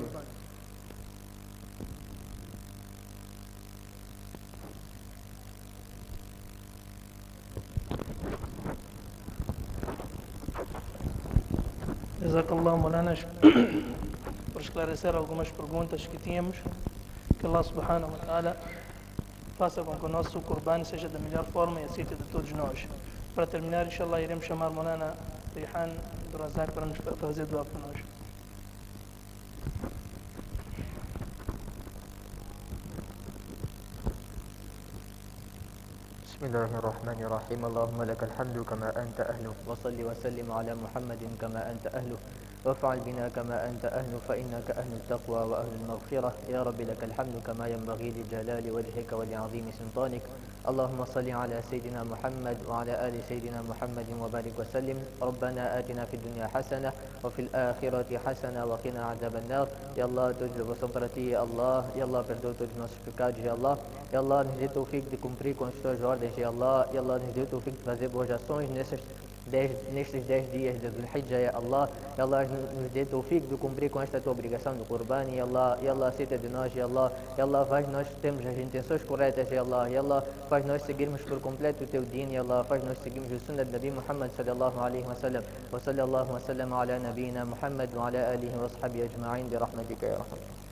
Jazakallah, Molanas, por esclarecer algumas perguntas que tínhamos. Que Allah subhanahu wa ta'ala faça com que o nosso Qurban seja da melhor forma e aceite de todos nós. Para terminar, inshallah, iremos chamar Molana Rihan do Razak para nos fazer dua por nós. بسم الله الرحمن الرحيم اللهم لك الحمد كما أنت أهله وصل وسلم على محمد كما أنت أهله وافعل بنا كما أنت أهله فإنك أهل التقوى وأهل المغفرة يا رب لك الحمد كما ينبغي لجلال وجهك ولعظيم سلطانك اللهم صل على سيدنا محمد وعلى آل سيدنا محمد وبارك وسلم ربنا آتنا في الدنيا حسنة وفي الآخرة حسنة وقنا عذاب النار يا الله تجلب صبرتي يا الله يا الله perdoa todos os nossos pecados ya Allah ya Allah nos dê tawfiq de cumprir com as tuas ordens ya Allah ya Allah nos dê tawfiq de fazer boas ações nestes 10 dias de Dhul-Hijjah, ya Allah, nos dê tawfiq de cumprir com esta tua obrigação do Qurban, ya Allah, aceita de nós, ya Allah, faz nós termos as intenções corretas, ya Allah, faz nós seguirmos por completo o teu din, ya Allah, faz nós seguirmos o sunnah de Nabi Muhammad sallallahu alaihi wa sallam, wa sallallahu wa sallam ala nabiyina Muhammad wa ala alihi wa sahbihi ajma'in bi rahmatika ya rahman.